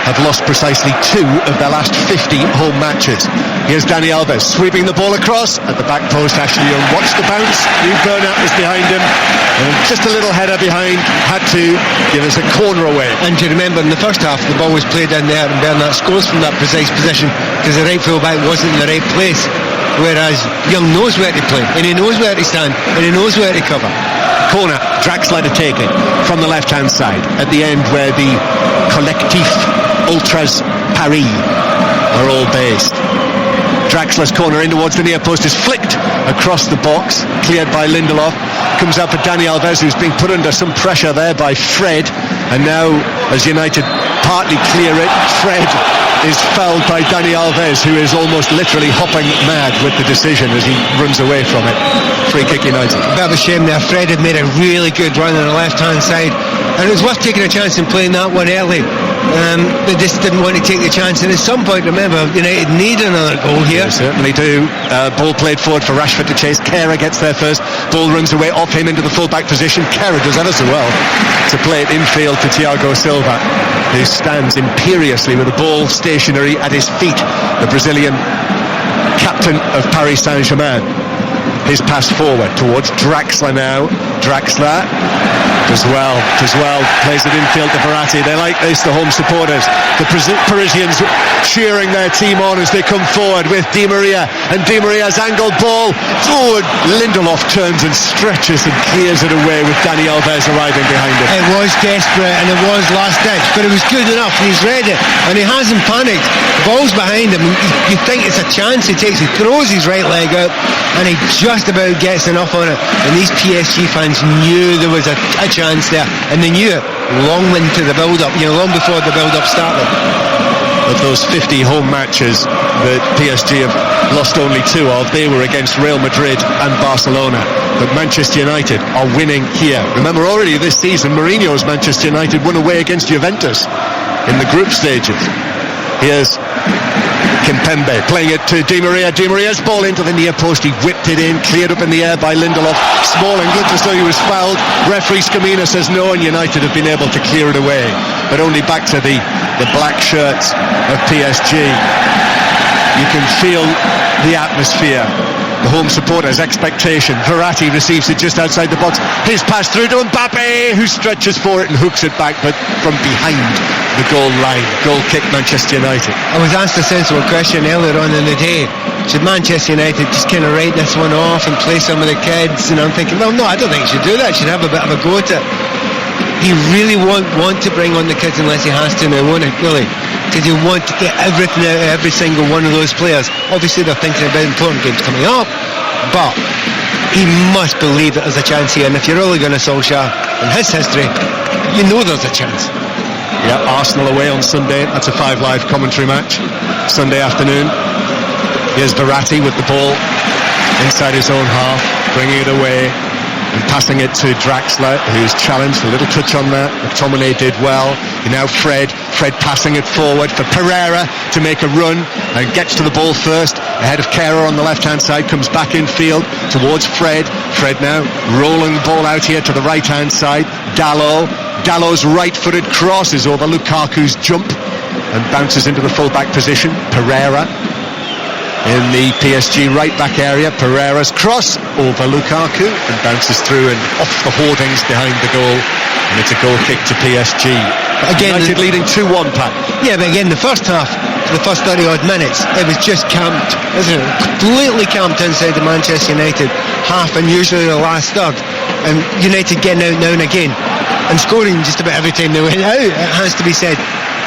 have lost precisely 2 of their last 50 home matches. Here's Dani Alves sweeping the ball across at the back post. Ashley Young watched the bounce. New Bernat is behind him, and just a little header behind had to give us a corner away. And to remember, in the first half the ball was played in there and Bernat scores from that precise position because the right full-back wasn't in the right place, whereas Young knows where to play and he knows where to stand and he knows where to cover. Corner, Draxler to take it from the left-hand side at the end where the Collectif Ultras Paris are all based. Draxler's corner in towards the near post is flicked across the box, cleared by Lindelof, comes out for Dani Alves, who's being put under some pressure there by Fred, and now as United partly clear it, Fred is fouled by Dani Alves, who is almost literally hopping mad with the decision as he runs away from it. Free kick United. A bit of a shame there. Fred had made a really good run on the left hand side, and it was worth taking a chance in playing that one early. They just didn't want to take the chance, and at some point, remember, United need another goal here. They certainly do. Ball played forward for Rashford to chase. Kehrer gets there first. Ball runs away off him into the full-back position. Kehrer does ever so well to play it infield to Thiago Silva, who stands imperiously with the ball stationary at his feet. The Brazilian captain of Paris Saint-Germain. His pass forward towards Draxler now. Draxler does well, plays it infield to Verratti. They like this, the home supporters. The Parisians cheering their team on as they come forward with Di Maria, and Di Maria's angled ball. Lindelof turns and stretches and clears it away with Dani Alves arriving behind him. It was desperate and it was last ditch, but it was good enough, and he's read it, and he hasn't panicked. The ball's behind him, you think it's a chance he takes, he throws his right leg out, and he just about gets enough on it, and these PSG fans knew there was a chance there, and they knew it long into the build-up, long before the build-up started. Of those 50 home matches that PSG have lost only 2 of, they were against Real Madrid and Barcelona. But Manchester United are winning here. Remember, already this season, Mourinho's Manchester United won away against Juventus in the group stages. Here's Kimpembe playing it to Di Maria. Di Maria's ball into the near post. He whipped it in, cleared up in the air by Lindelof. Smalling looked as though he was fouled. Referee Scamina says no, and United have been able to clear it away. But only back to the black shirts of PSG. You can feel the atmosphere, the home supporters' expectation. Verratti receives it just outside the box. His pass through to Mbappe, who stretches for it and hooks it back, but from behind the goal line. Goal kick, Manchester United. I was asked a sensible question earlier on in the day. Should Manchester United just kind of write this one off and play some of the kids? And I'm thinking, well, no, I don't think he should do that. He should have a bit of a go at it. He really won't want to bring on the kids unless he has to now, won't he? Really? Because you want to get everything out of every single one of those players. Obviously they're thinking about important games coming up, but he must believe that there's a chance here, and if you're really going to Solskjaer in his history, you know there's a chance. Yeah, Arsenal away on Sunday. That's a 5 Live commentary match Sunday afternoon. Here's Verratti with the ball inside his own half, bringing it away and passing it to Draxler, who's challenged. A little touch on that. McTominay did well. Now Fred passing it forward for Pereira to make a run and gets to the ball first ahead of Kehrer on the left hand side, comes back in field towards Fred now rolling the ball out here to the right hand side. Dalot's right footed cross is over Lukaku's jump and bounces into the full back position. Pereira in the PSG right back area. Pereira's cross over Lukaku and bounces through and off the hoardings behind the goal, and it's a goal kick to PSG. Again, United leading 2-1, Pat. Yeah, but again, the first half the first 30 odd minutes, it was just camped, isn't it? Completely camped inside the Manchester United half, and usually the last third, and United getting out now and again and scoring just about every time they went out, it has to be said.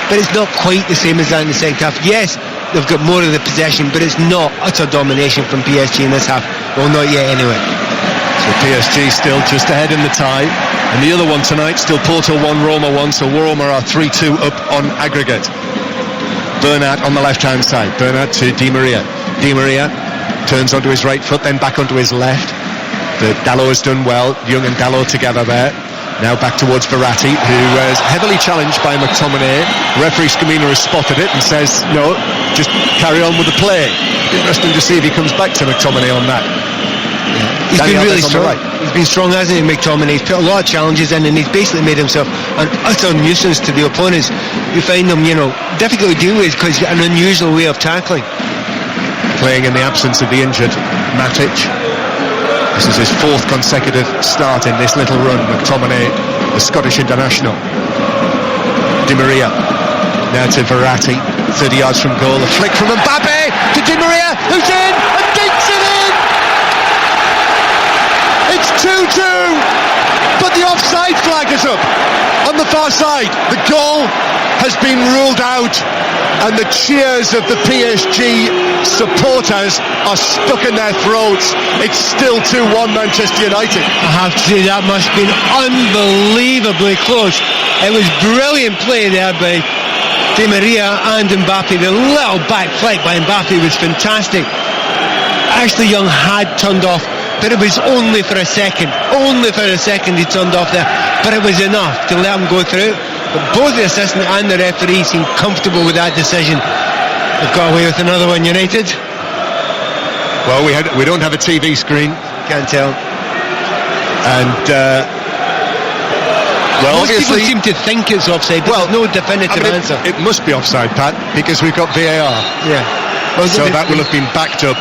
But it's not quite the same as that in the second half. Yes, they've got more of the possession, but it's not utter domination from PSG in this half. Well, not yet anyway. So PSG still just ahead in the tie, and the other one tonight still Porto 1, Roma 1, so Roma are 3-2 up on aggregate. Bernat on the left-hand side. Bernat to Di Maria. Di Maria turns onto his right foot, then back onto his left. Dalot has done well. Young and Dalot together there. Now back towards Verratti, who is heavily challenged by McTominay. Referee Scamino has spotted it and says, no, just carry on with the play. Interesting to see if he comes back to McTominay on that. He's been really strong. Right. He's been strong, hasn't he, McTominay? He's put a lot of challenges in, and he's basically made himself an utter nuisance to the opponents. You find them, difficult to deal with because he's got an unusual way of tackling. Playing in the absence of the injured Matic. This is his fourth consecutive start in this little run. McTominay, the Scottish international. Di Maria now to Verratti, 30 yards from goal. A flick from Mbappe to Di Maria, who's in and dinks it in. It's 2-2, but the offside flag is up on the far side. The goal has been ruled out, and the cheers of the PSG supporters are stuck in their throats. It's still 2-1 Manchester United. I have to say that must have been unbelievably close. It was brilliant play there by Di Maria and Mbappe. The little back flick by Mbappe was fantastic. Ashley Young had turned off, but it was only for a second. Only for a second he turned off there, but it was enough to let him go through. But both the assistant and the referee seemed comfortable with that decision. They've got away with another one, United. Well, we don't have a TV screen. Can't tell. And most obviously people seem to think it's offside, but there's no definitive answer. It must be offside, Pat, because we've got VAR. Yeah. Well, so that will have been backed up.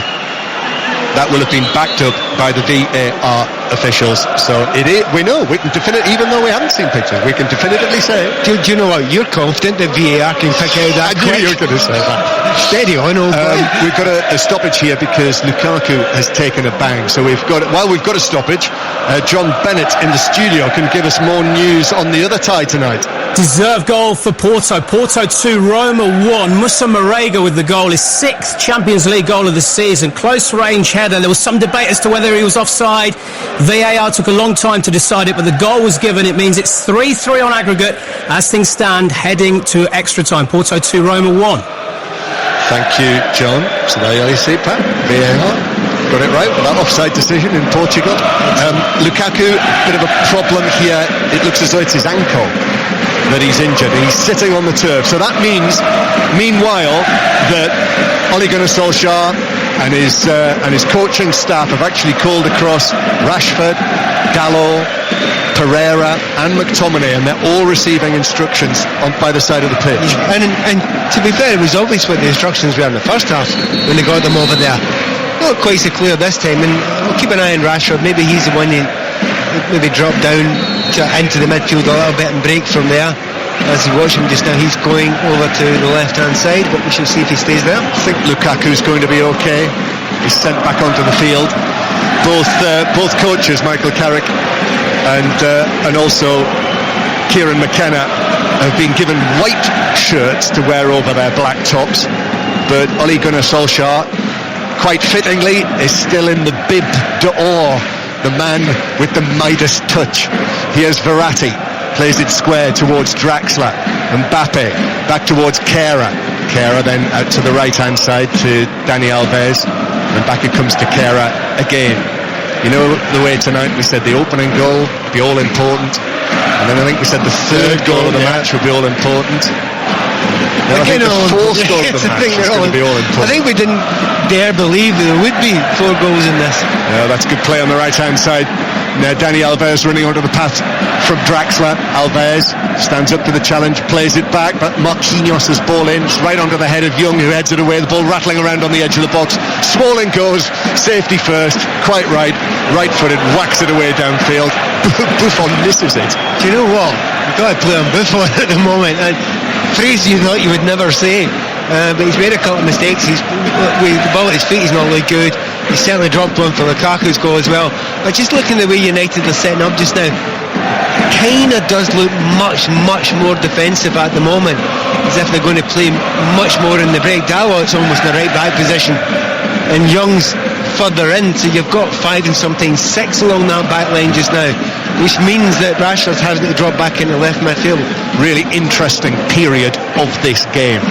That will have been backed up by the VAR officials. So it is, we know, we can even though we haven't seen pictures, we can definitively say it. Do you know what? You're confident that VAR can pick out that quick? I knew you were going to say that. Steady on, old boy. We've got a stoppage here because Lukaku has taken a bang. So we've got a stoppage. John Bennett in the studio can give us more news on the other tie tonight. Deserved goal for Porto. Porto 2, Roma 1. Musa Marega with the goal, his 6th Champions League goal of the season. Close range header. There was some debate as to whether he was offside. VAR took a long time to decide it, but the goal was given. It means it's 3-3 on aggregate as things stand, heading to extra time. Porto 2, Roma 1. Thank you, John. So there you see, Pat. VAR got it right with that offside decision in Portugal. Lukaku, bit of a problem here. It looks as though it's his ankle that he's injured. He's sitting on the turf. So that means, meanwhile, that Ole Gunnar Solskjaer and his coaching staff have actually called across Rashford, Dalot, Pereira and McTominay, and they're all receiving instructions by the side of the pitch. And to be fair, it was obvious what the instructions were in the first half when they got them over there. Not quite so clear this time, and we'll keep an eye on Rashford. Maybe he's the one who maybe drop down into the midfield a little bit and break from there. As you watch him just now, he's going over to the left hand side, but we shall see if he stays there. I think Lukaku's going to be okay. He's sent back onto the field. Both coaches, Michael Carrick and also Kieran McKenna, have been given white shirts to wear over their black tops, but Ole Gunnar Solskjaer, quite fittingly, is still in the bib d'or, the man with the Midas touch. Here's Verratti, plays it square towards Draxler. Mbappe back towards Kehrer. Kehrer then out to the right hand side to Dani Alves, and back it comes to Kehrer again. You know, the way tonight we said the opening goal would be all important, and then I think we said the third goal of the match would be all important. I think the fourth goal of the match is going to be all important. I think we didn't dare believe there would be 4 goals in this. Yeah, that's good play on the right hand side. Now Dani Alves running onto the path from Draxler. Alves stands up to the challenge, plays it back, but Marquinhos' ball in, right onto the head of Young, who heads it away. The ball rattling around on the edge of the box. Smalling goes, safety first, quite right footed, whacks it away downfield. Buffon misses it. Do you know what? We've got to play on Buffon at the moment, and phrase you thought you would never say. but he's made a couple of mistakes. With the ball at his feet, he's not really good. He's certainly dropped one for Lukaku's goal as well. But just looking at the way United are setting up just now, kind of does look much more defensive at the moment, as if they're going to play much more in the break. Dalot's almost in the right back position, and Young's further in, so you've got 5 and sometimes 6 along that back line just now, which means that Rashford's having to drop back into left midfield. Really interesting period of this game.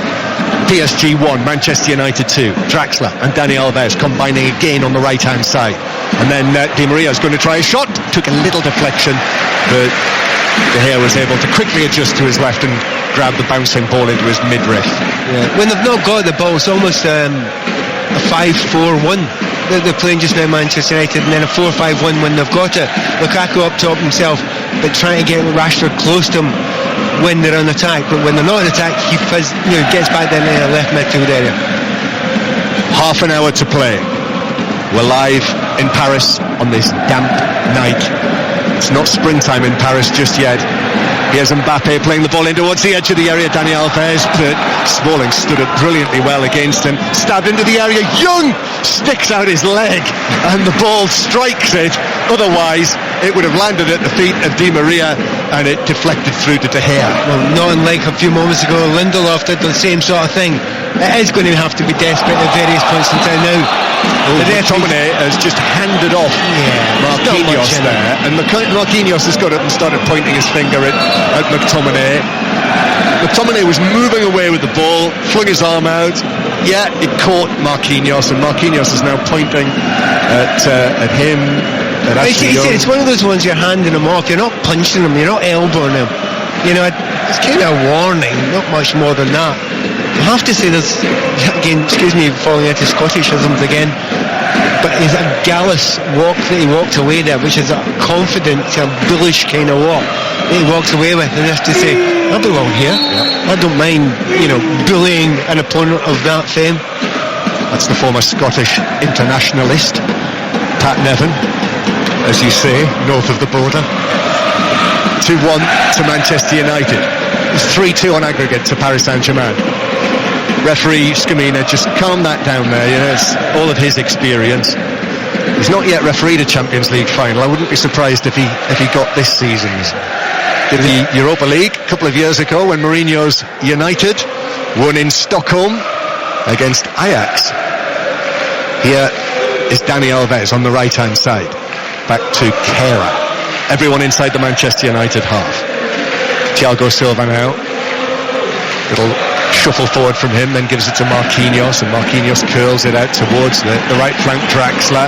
PSG 1, Manchester United 2. Draxler and Dani Alves combining again on the right hand side, and then Di Maria's going to try a shot, took a little deflection, but De Gea was able to quickly adjust to his left and grab the bouncing ball into his midriff. When they've not got the ball, it's almost a 5-4-1 that they're playing just now, Manchester United, and then a 4-5-1 when they've got it. Lukaku up top himself, but trying to get Rashford close to him when they're on attack, but when they're not on attack, he gets back down in the left midfield area. Half an hour to play. We're live in Paris on this damp night. It's not springtime in Paris just yet. Here's Mbappe playing the ball in towards the edge of the area. Dani Alves, but Smalling stood up brilliantly well against him. Stabbed into the area. Young sticks out his leg and the ball strikes it. Otherwise, it would have landed at the feet of Di Maria and it deflected through to De Gea. Well, not unlike a few moments ago, Lindelof did the same sort of thing. It is going to have to be desperate at various points in time now. McTominay has just handed off Marquinhos there, and Marquinhos has got up and started pointing his finger at McTominay. McTominay was moving away with the ball, flung his arm out. Yeah, it caught Marquinhos, and Marquinhos is now pointing at him. It's one of those ones you're handing him off. You're not punching him, you're not elbowing him. You know, it's kind of a warning, not much more than that. I have to say there's, again, excuse me falling into Scottishisms again, but it's a gallus walk that he walked away there, which is a confident, a bullish kind of walk that he walks away with, and just to say, I belong here. I don't mind, bullying an opponent of that fame. That's the former Scottish internationalist, Pat Nevin, as you say, north of the border. 2-1 to Manchester United. It's 3-2 on aggregate to Paris Saint-Germain. Referee Scamina just calmed that down there. It's all of his experience. He's not yet refereed a Champions League final. I wouldn't be surprised if he got this season's. Did the Europa League a couple of years ago when Mourinho's United won in Stockholm against Ajax. Here is Dani Alves on the right hand side. Back to Kehrer. Everyone inside the Manchester United half. Thiago Silva now. Little shuffle forward from him, then gives it to Marquinhos, and Marquinhos curls it out towards the right flank. Draxler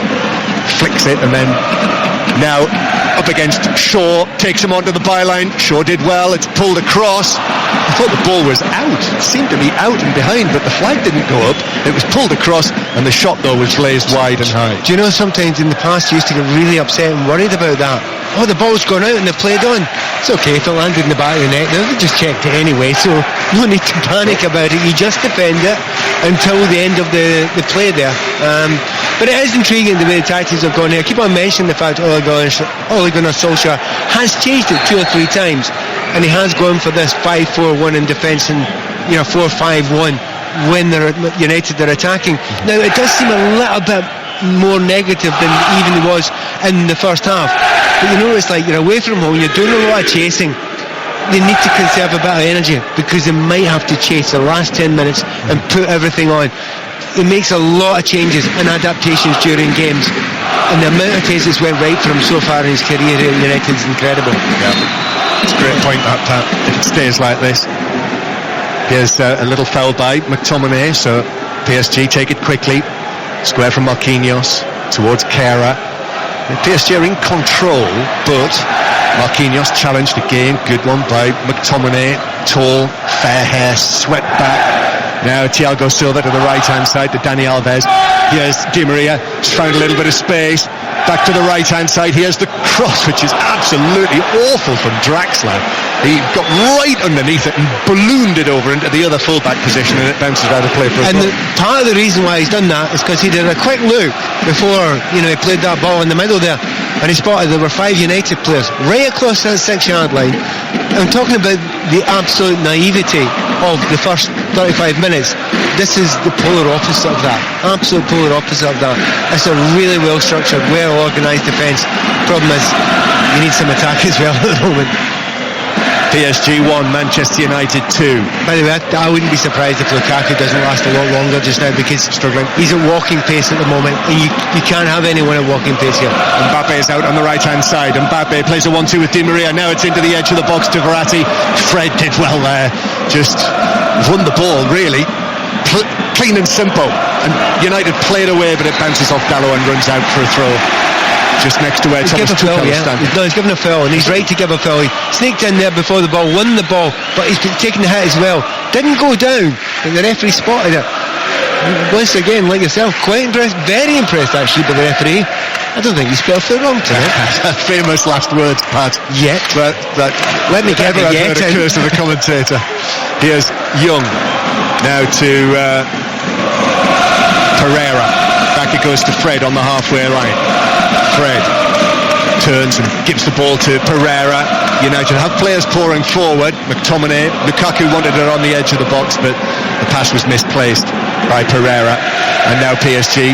flicks it, and then now up against Shaw, takes him onto the byline. Shaw did well, it's pulled across. I thought the ball was out. It seemed to be out and behind, but the flag didn't go up. It was pulled across, and the shot though was blazed wide and high. Do you know, sometimes in the past you used to get really upset and worried about that. Oh, the ball's gone out and they've played on. It's okay if it landed in the back of the net. They just checked it anyway, so no need to panic about it. You just defend it until the end of the play there. But it is intriguing the way the tactics have gone here. I keep on mentioning the fact Ole Gunnar Solskjaer has changed it 2 or 3 times, and he has gone for this 5-4-1 in defence and 4-5-1 when United are attacking. Now it does seem a little bit more negative than even it was in the first half, but it's like you're away from home, you're doing a lot of chasing. They need to conserve a bit of energy because they might have to chase the last 10 minutes and put everything on. It makes a lot of changes and adaptations during games, and the amount of times it's went right for him so far in his career here at United is incredible. It's a great point, that, Pat, if it stays like this. Here's a little foul by McTominay, so PSG take it quickly. Square from Marquinhos towards Kehrer. PSG are in control, but Marquinhos challenged again. Good one by McTominay. Tall, fair hair, swept back. Now Thiago Silva to the right hand side to Dani Alves. Here's Di Maria, just found a little bit of space. Back to the right hand side. Here's the cross, which is absolutely awful from Draxler. He got right underneath it and ballooned it over into the other full-back position, and it bounces out of play for us. And part of the reason why he's done that is because he did a quick look before he played that ball in the middle there, and he spotted there were 5 United players right across that 6-yard line. I'm talking about the absolute naivety of the first 35 minutes. This is the polar opposite of that. Absolute polar opposite of that. It's a really well structured, well organised defence. Problem is, you need some attack as well at the moment. PSG 1, Manchester United 2. By the way, I wouldn't be surprised if Lukaku doesn't last a lot longer just now, because he's at walking pace at the moment, and you can't have anyone at walking pace here. Mbappe is out on the right hand side. Mbappe plays a 1-2 with Di Maria. Now it's into the edge of the box to Verratti. Fred did well there, just won the ball really clean and simple, and United played away, but it bounces off Dalot and runs out for a throw just next to where Thomas Tuchel is standing. No, he's given a foul, and he's right to give a foul. He sneaked in there before the ball, won the ball, but he's taken the hit as well. Didn't go down, but the referee spotted it. Once again, like yourself, quite impressed, very impressed actually by the referee. I don't think he spelled it wrong tonight. Famous last words, Pat. Yet. Let me get it yet. The curse of the commentator. Here's Young now to Pereira. Back it goes to Fred on the halfway line. Fred turns and gives the ball to Pereira. United have players pouring forward. McTominay, Lukaku wanted it on the edge of the box, but the pass was misplaced by Pereira. And now PSG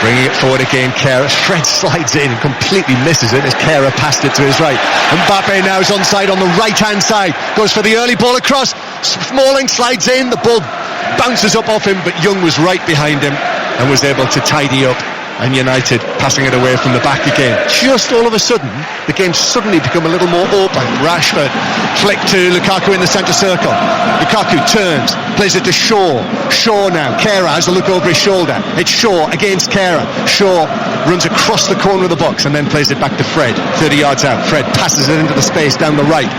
bringing it forward again. Kehrer. Fred slides in and completely misses it as Kehrer passed it to his right. Mbappe now is onside on the right hand side, goes for the early ball across. Smalling slides in, the ball bounces up off him, but Young was right behind him and was able to tidy up. And United passing it away from the back again. Just all of a sudden, the game's suddenly become a little more open. Rashford flick to Lukaku in the centre circle. Lukaku turns, plays it to Shaw. Shaw now. Kehrer has a look over his shoulder. It's Shaw against Kehrer. Shaw runs across the corner of the box and then plays it back to Fred. 30 yards out. Fred passes it into the space down the right.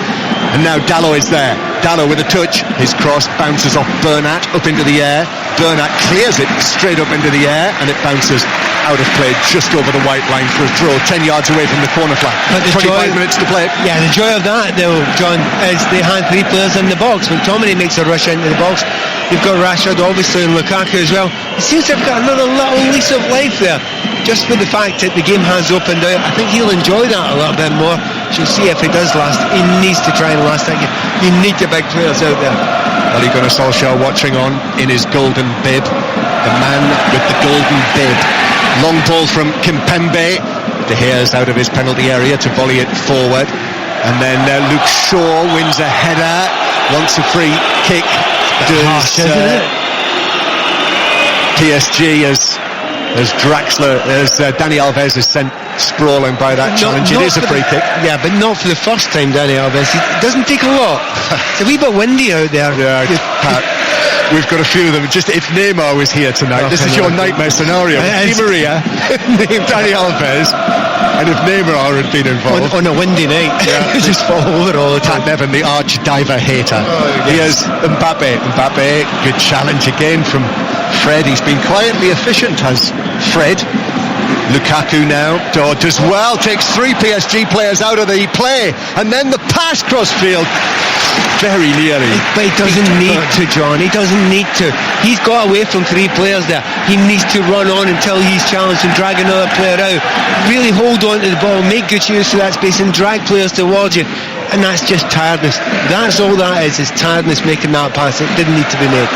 And now Dalot is there. Dalot with a touch. His cross bounces off Bernat up into the air. Bernat clears it straight up into the air, and it bounces out of play just over the white line for a throw 10 yards away from the corner flag. But 25 minutes to play. Yeah, the joy of that though, John, is they had three players in the box. McTominay makes a rush into the box. You've got Rashford obviously and Lukaku as well. He seems to have got another little lease of life there, just with the fact that the game has opened out. I think he'll enjoy that a little bit more. You'll see if he does last. He needs to try and last that game. You need the big players out there. Ole Gunnar Solskjaer watching on in his golden bib. The man with the golden bib. Long ball from Kimpembe. De Gea's out of his penalty area to volley it forward. And then Luke Shaw wins a header. Wants a free kick. PSG as Draxler, as Dani Alves is sent sprawling by that challenge. It is a free kick. Yeah, but not for the first time, Dani Alves. It doesn't take a lot. It's a wee bit windy out there. Yeah, Pat, we've got a few of them. Just if Neymar was here tonight, this is your nightmare scenario. Di Maria, Dani Alves, and if Neymar had been involved on a windy night, just fall over all the time. Pat Nevin, the arch diver hater. Here's Mbappe. Mbappe, good challenge again from Fred. He's been quietly efficient, has Fred. Lukaku now does well, takes three PSG players out of the play, and then the pass cross field, very nearly. But he doesn't need to, John. He doesn't need to. He's got away from three players there. He needs to run on until he's challenged and drag another player out. Really hold on to the ball, make good use of that space and drag players towards you. And that's just tiredness. That's all that is tiredness making that pass. It didn't need to be made.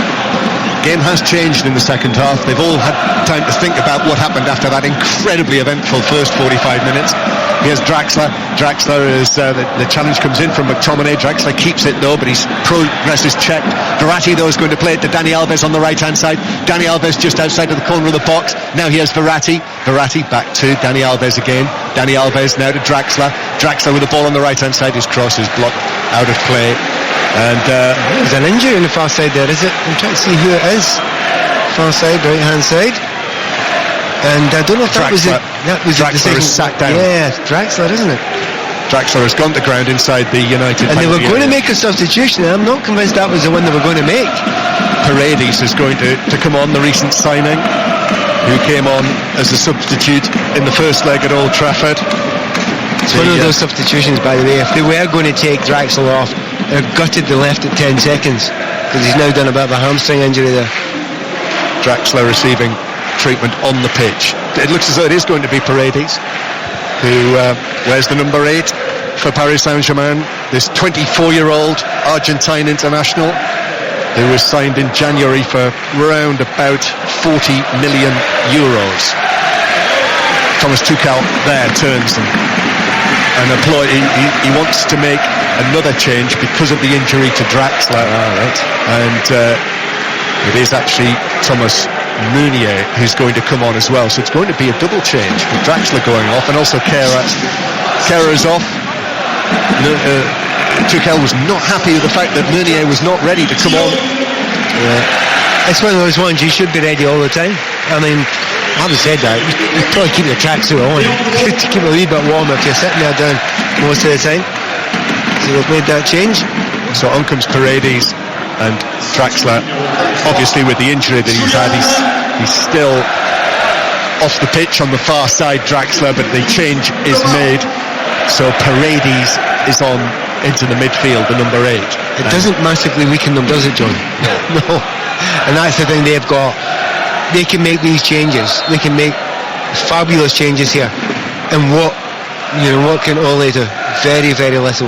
Game has changed in the second half. They've all had time to think about what happened after that incredibly eventful first 45 minutes. Here's Draxler. Draxler is the challenge comes in from McTominay. Draxler keeps it though, but his progress is checked. Verratti though is going to play it to Dani Alves on the right hand side. Dani Alves just outside of the corner of the box. Now here's Verratti. Verratti back to Dani Alves again. Dani Alves now to Draxler. Draxler with the ball on the right hand side. His cross is blocked out of play. And there's an injury on the far side there, is it? I'm trying to see who it is. Far side, right hand side. And I don't know if Draxler. that was Draxler is sat down. Yeah, Draxler, isn't it? Draxler has gone to ground inside the United. And they were going to make a substitution. I'm not convinced that was the one they were going to make. Paredes is going to come on, the recent signing, who came on as a substitute in the first leg at Old Trafford. It's one of those substitutions, by the way. If they were going to take Draxler off, they're gutted they left at 10 seconds because he's now done a bit of a hamstring injury there. Draxler receiving treatment on the pitch. It looks as though it is going to be Paredes, who wears the number 8 for Paris Saint-Germain, this 24-year-old Argentine international who was signed in January for around about 40 million euros. Thomas Tuchel there turns and he wants to make another change because of the injury to Draxler. And it is actually Thomas Meunier who's going to come on as well. So it's going to be a double change with Draxler going off and also Kehrer is off. Tuchel was not happy with the fact that Meunier was not ready to come on. It's one of those ones you should be ready all the time. I mean, having said that, you probably keep your tracksuit on to keep a wee bit warm if you're sitting there down most of the time. So they've made that change. So on comes Paredes and Draxler. Obviously with the injury that he's had, he's still off the pitch on the far side, Draxler, but the change is made. So Paredes is on into the midfield, the number 8. It doesn't massively weaken them, does it, John? No. And that's the thing they've got. They can make these changes. They can make fabulous changes here. And what can Ole do? Very, very little.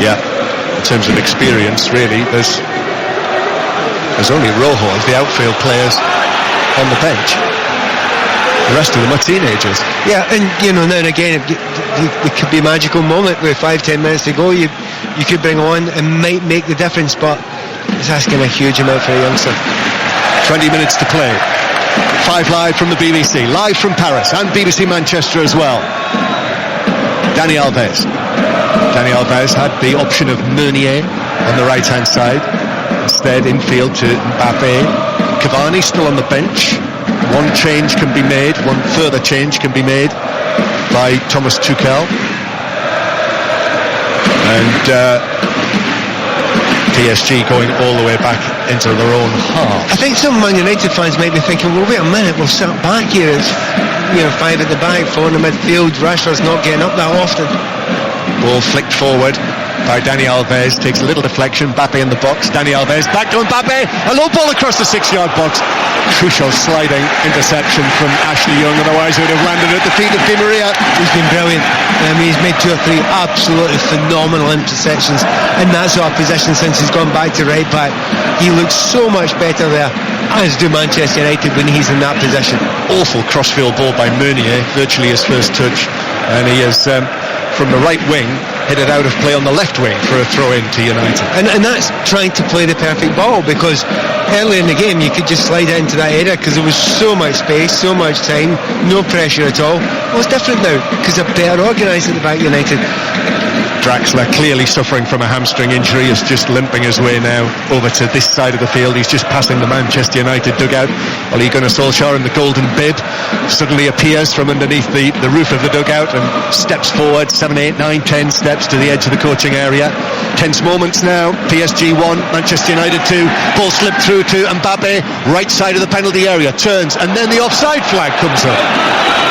Yeah, in terms of experience, really, there's only Rojo of the outfield players on the bench. The rest of them are teenagers. Yeah, and now and again it could be a magical moment with 5-10 minutes to go. You could bring on and might make the difference, but it's asking a huge amount for a youngster. 20 minutes to play. 5 live from the BBC, live from Paris and BBC Manchester as well. Dani Alves had the option of Meunier on the right hand side. Instead infield to Mbappe. Cavani still on the bench. One further change can be made by Thomas Tuchel. And PSG going all the way back into their own half. I think some Man United fans might be thinking, well, wait a minute, we'll sit back here. It's 5 at the back, 4 in the midfield. Rashford's not getting up that often. Ball flicked forward by Dani Alves, takes a little deflection. Mbappe in the box. Dani Alves back to Mbappe. A low ball across the 6-yard box. Crucial sliding interception from Ashley Young, otherwise it would have landed at the feet of Di Maria. He's been brilliant. I mean, he's made 2 or 3 absolutely phenomenal interceptions in that sort of position since he's gone back to right back. He looks so much better there, as do Manchester United when he's in that position. Awful crossfield ball by Meunier, virtually his first touch, and he is from the right wing headed out of play on the left wing for a throw-in to United. And that's trying to play the perfect ball, because early in the game you could just slide into that area because there was so much space, so much time, no pressure at all. Well, it's different now because they're better organised at the back, United. Draxler, clearly suffering from a hamstring injury, is just limping his way now over to this side of the field. He's just passing the Manchester United dugout. Ole Gunnar Solskjaer in the golden bib suddenly appears from underneath the roof of the dugout and steps forward 7, 8, 9, 10 steps to the edge of the coaching area. Tense moments now. PSG 1, Manchester United 2. Ball slipped through to Mbappe, right side of the penalty area, turns, and then the offside flag comes up.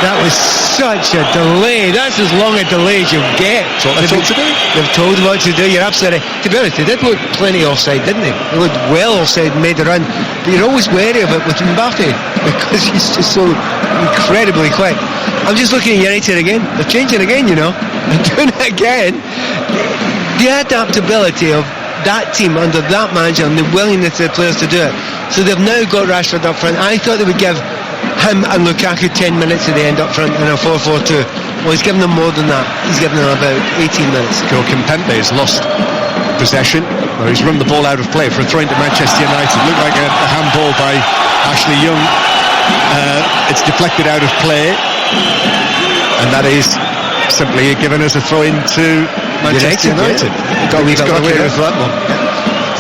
That was such a delay. That's as long a delay as you'll get. That's what they're told to do. They've told what to do. You're absolutely right. To be honest, they did look plenty offside, didn't they? They looked well offside and made the run. But you're always wary of it with Mbappe because he's just so incredibly quick. I'm just looking at United again. They're changing again, They're doing it again. The adaptability of that team under that manager and the willingness of the players to do it. So they've now got Rashford up front. I thought they would give him and Lukaku 10 minutes at the end up front in a 4-4-2. Well, he's given them more than that. He's given them about 18 minutes. Kimpembe has lost possession. Well, he's run the ball out of play for a throw into Manchester United. It looked like a handball by Ashley Young. It's deflected out of play, and that is simply given as a throw into Manchester United. He's got away with that one.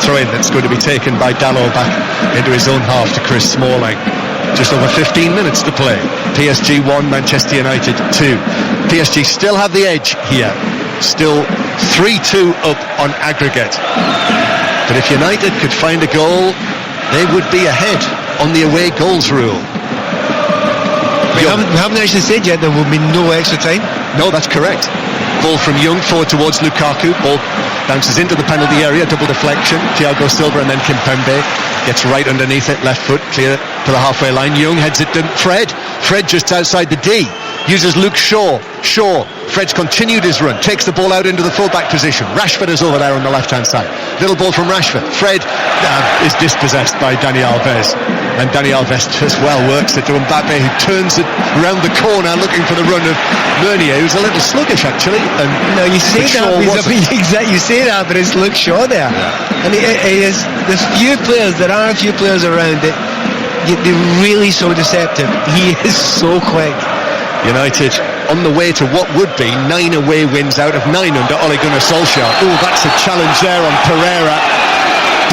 Throw in that's going to be taken by Dalot back into his own half to Chris Smalling. Just over 15 minutes to play. PSG 1, Manchester United 2. PSG still have the edge here. Still 3-2 up on aggregate. But if United could find a goal, they would be ahead on the away goals rule. We haven't actually said yet there will be no extra time. No, that's correct. Ball from Young forward towards Lukaku. Ball bounces into the penalty area, double deflection. Thiago Silva and then Kimpembe gets right underneath it, left foot clear to the halfway line. Young heads it to Fred just outside the D. uses Luke Shaw. Fred's continued his run, takes the ball out into the full-back position. Rashford is over there on the left-hand side. Little ball from Rashford. Fred is dispossessed by Dani Alves. And Dani Alves just works it to Mbappe, who turns it round the corner looking for the run of Meunier, who's a little sluggish actually. And no, you say that, you say that, but it's Luke Shaw there. Yeah. And there's there are a few players around that they're really so deceptive. He is so quick. United on the way to what would be 9 away wins out of 9 under Ole Gunnar Solskjaer. Oh, that's a challenge there on Pereira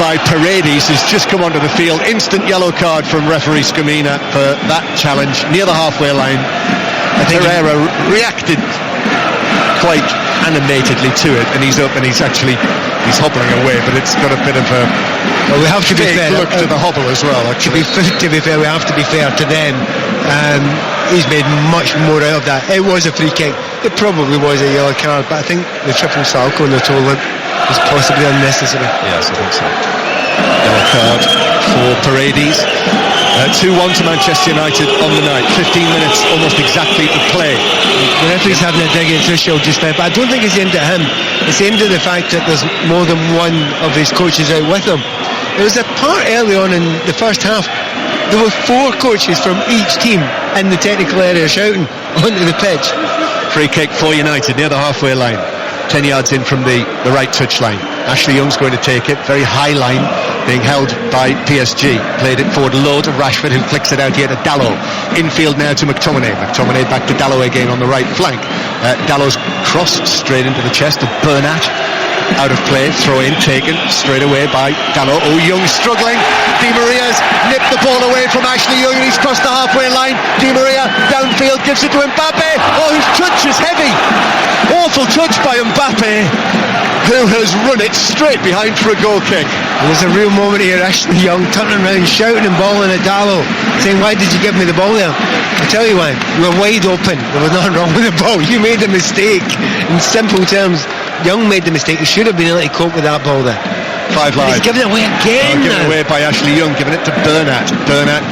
by Paredes, who's just come onto the field. Instant yellow card from referee Scamina for that challenge near the halfway line. Pereira reacted quite animatedly to it, and he's up and he's hobbling away, but it's got a bit of a we have to be fair look to the hobble as well. To be fair, we have to be fair to them. He's made much more out of that. It was a free kick. It probably was a yellow card, but I think the triple Salco in the toilet was possibly unnecessary. Yes, I think so. Yellow card for Paredes. 2-1 to Manchester United on the night. 15 minutes almost exactly to play. The referee's having a dig at Tuchel just now, but I don't think it's aimed at him. It's aimed at the fact that there's more than one of his coaches out with him. There was a part early on in the first half. There were 4 coaches from each team in the technical area shouting onto the pitch. Free kick for United near the halfway line. 10 yards in from the right touch line. Ashley Young's going to take it. Very high line, being held by PSG. Played it forward low to Rashford, who flicks it out here to Dalot. Infield now to McTominay. McTominay back to Dalot again on the right flank. Dalot's crossed straight into the chest of Bernat. Out of play, throw in taken straight away by Dalot. Oh, Young struggling. Di Maria's nipped the ball away from Ashley Young, and he's crossed the halfway line. Di Maria downfield gives it to Mbappe. Oh, his touch is heavy. Awful touch by Mbappe, who has run it straight behind for a goal kick. There's a real moment here. Ashley Young turning around, shouting and bawling at Dalot, saying, "Why did you give me the ball there?" I tell you why. You were wide open. There was nothing wrong with the ball. You made a mistake. In simple terms, Young made the mistake. He should have been able to cope with that ball there. 5 live. He's given it away again. Given away by Ashley Young, giving it to Bernat. Bernat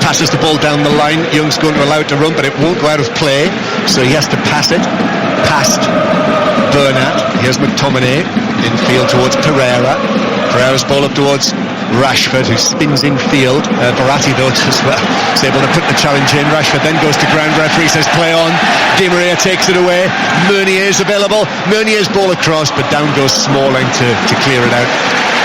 passes the ball down the line. Young's going to allow it to run, but it won't go out of play, so he has to pass it. Past Bernat. Here's McTominay. Infield towards Pereira. Pereira's ball up towards Rashford, who spins in field. Verratti, though, as well, is able to put the challenge in. Rashford then goes to ground. Referee says play on. Di Maria takes it away. Meunier is available. Meunier's ball across, but down goes Smalling to clear it out.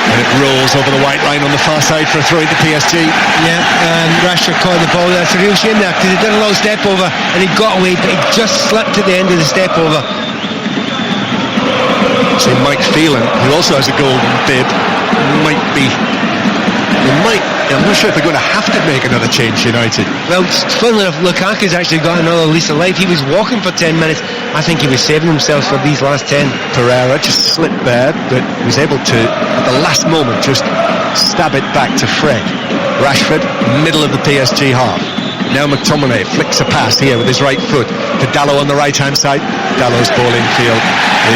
And it rolls over the white line on the far side for a throw into PSG. Yeah, and Rashford caught the ball. That's a real shame there, because he did a little step over and he got away, but he just slipped at the end of the step over. So Mike Phelan, who also has a golden bib, I'm not sure if they're going to have to make another change, United. Well, funnily enough, Lukaku's actually got another lease of life. He was walking for 10 minutes. I think he was saving himself for these last 10. Pereira just slipped there, but was able to, at the last moment, just stab it back to Fred. Rashford, middle of the PSG half. Now McTominay flicks a pass here with his right foot to Dalot on the right-hand side. Dalot's ball infield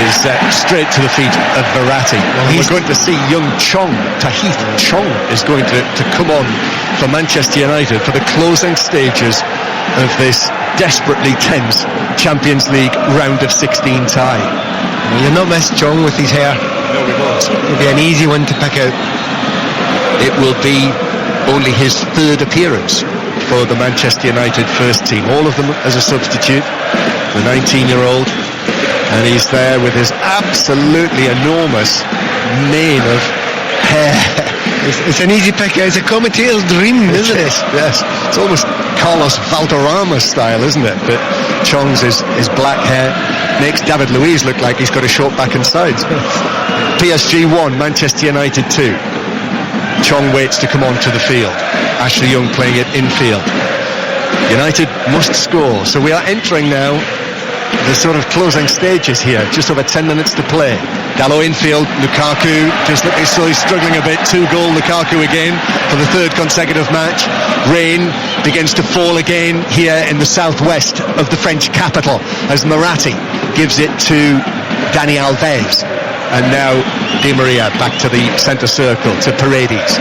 is straight to the feet of Verratti. Well, we're going to see young Tahith Chong is going to come on for Manchester United for the closing stages of this desperately tense Champions League round of 16 tie. Well, you'll not miss Chong with his hair. No, we won't. It'll be an easy one to pick out. It will be only his 3rd appearance for the Manchester United first team, all of them as a substitute. The 19-year-old, and he's there with his absolutely enormous mane of hair. It's an easy pick. It's a commentator's dream, isn't it? Yes, it's almost Carlos Valderrama style, isn't it? But Chong's his black hair makes David Luiz look like he's got a short back and sides. PSG 1, Manchester United 2. Chong waits to come onto the field. Ashley Young playing it infield. United must score, so we are entering now the sort of closing stages here. Just over 10 minutes to play. Dalot infield. Lukaku just looking so he's struggling a bit. 2-goal Lukaku again for the 3rd consecutive match. Rain begins to fall again here in the southwest of the French capital as Verratti gives it to Dani Alves. And now Di Maria back to the centre circle to Paredes.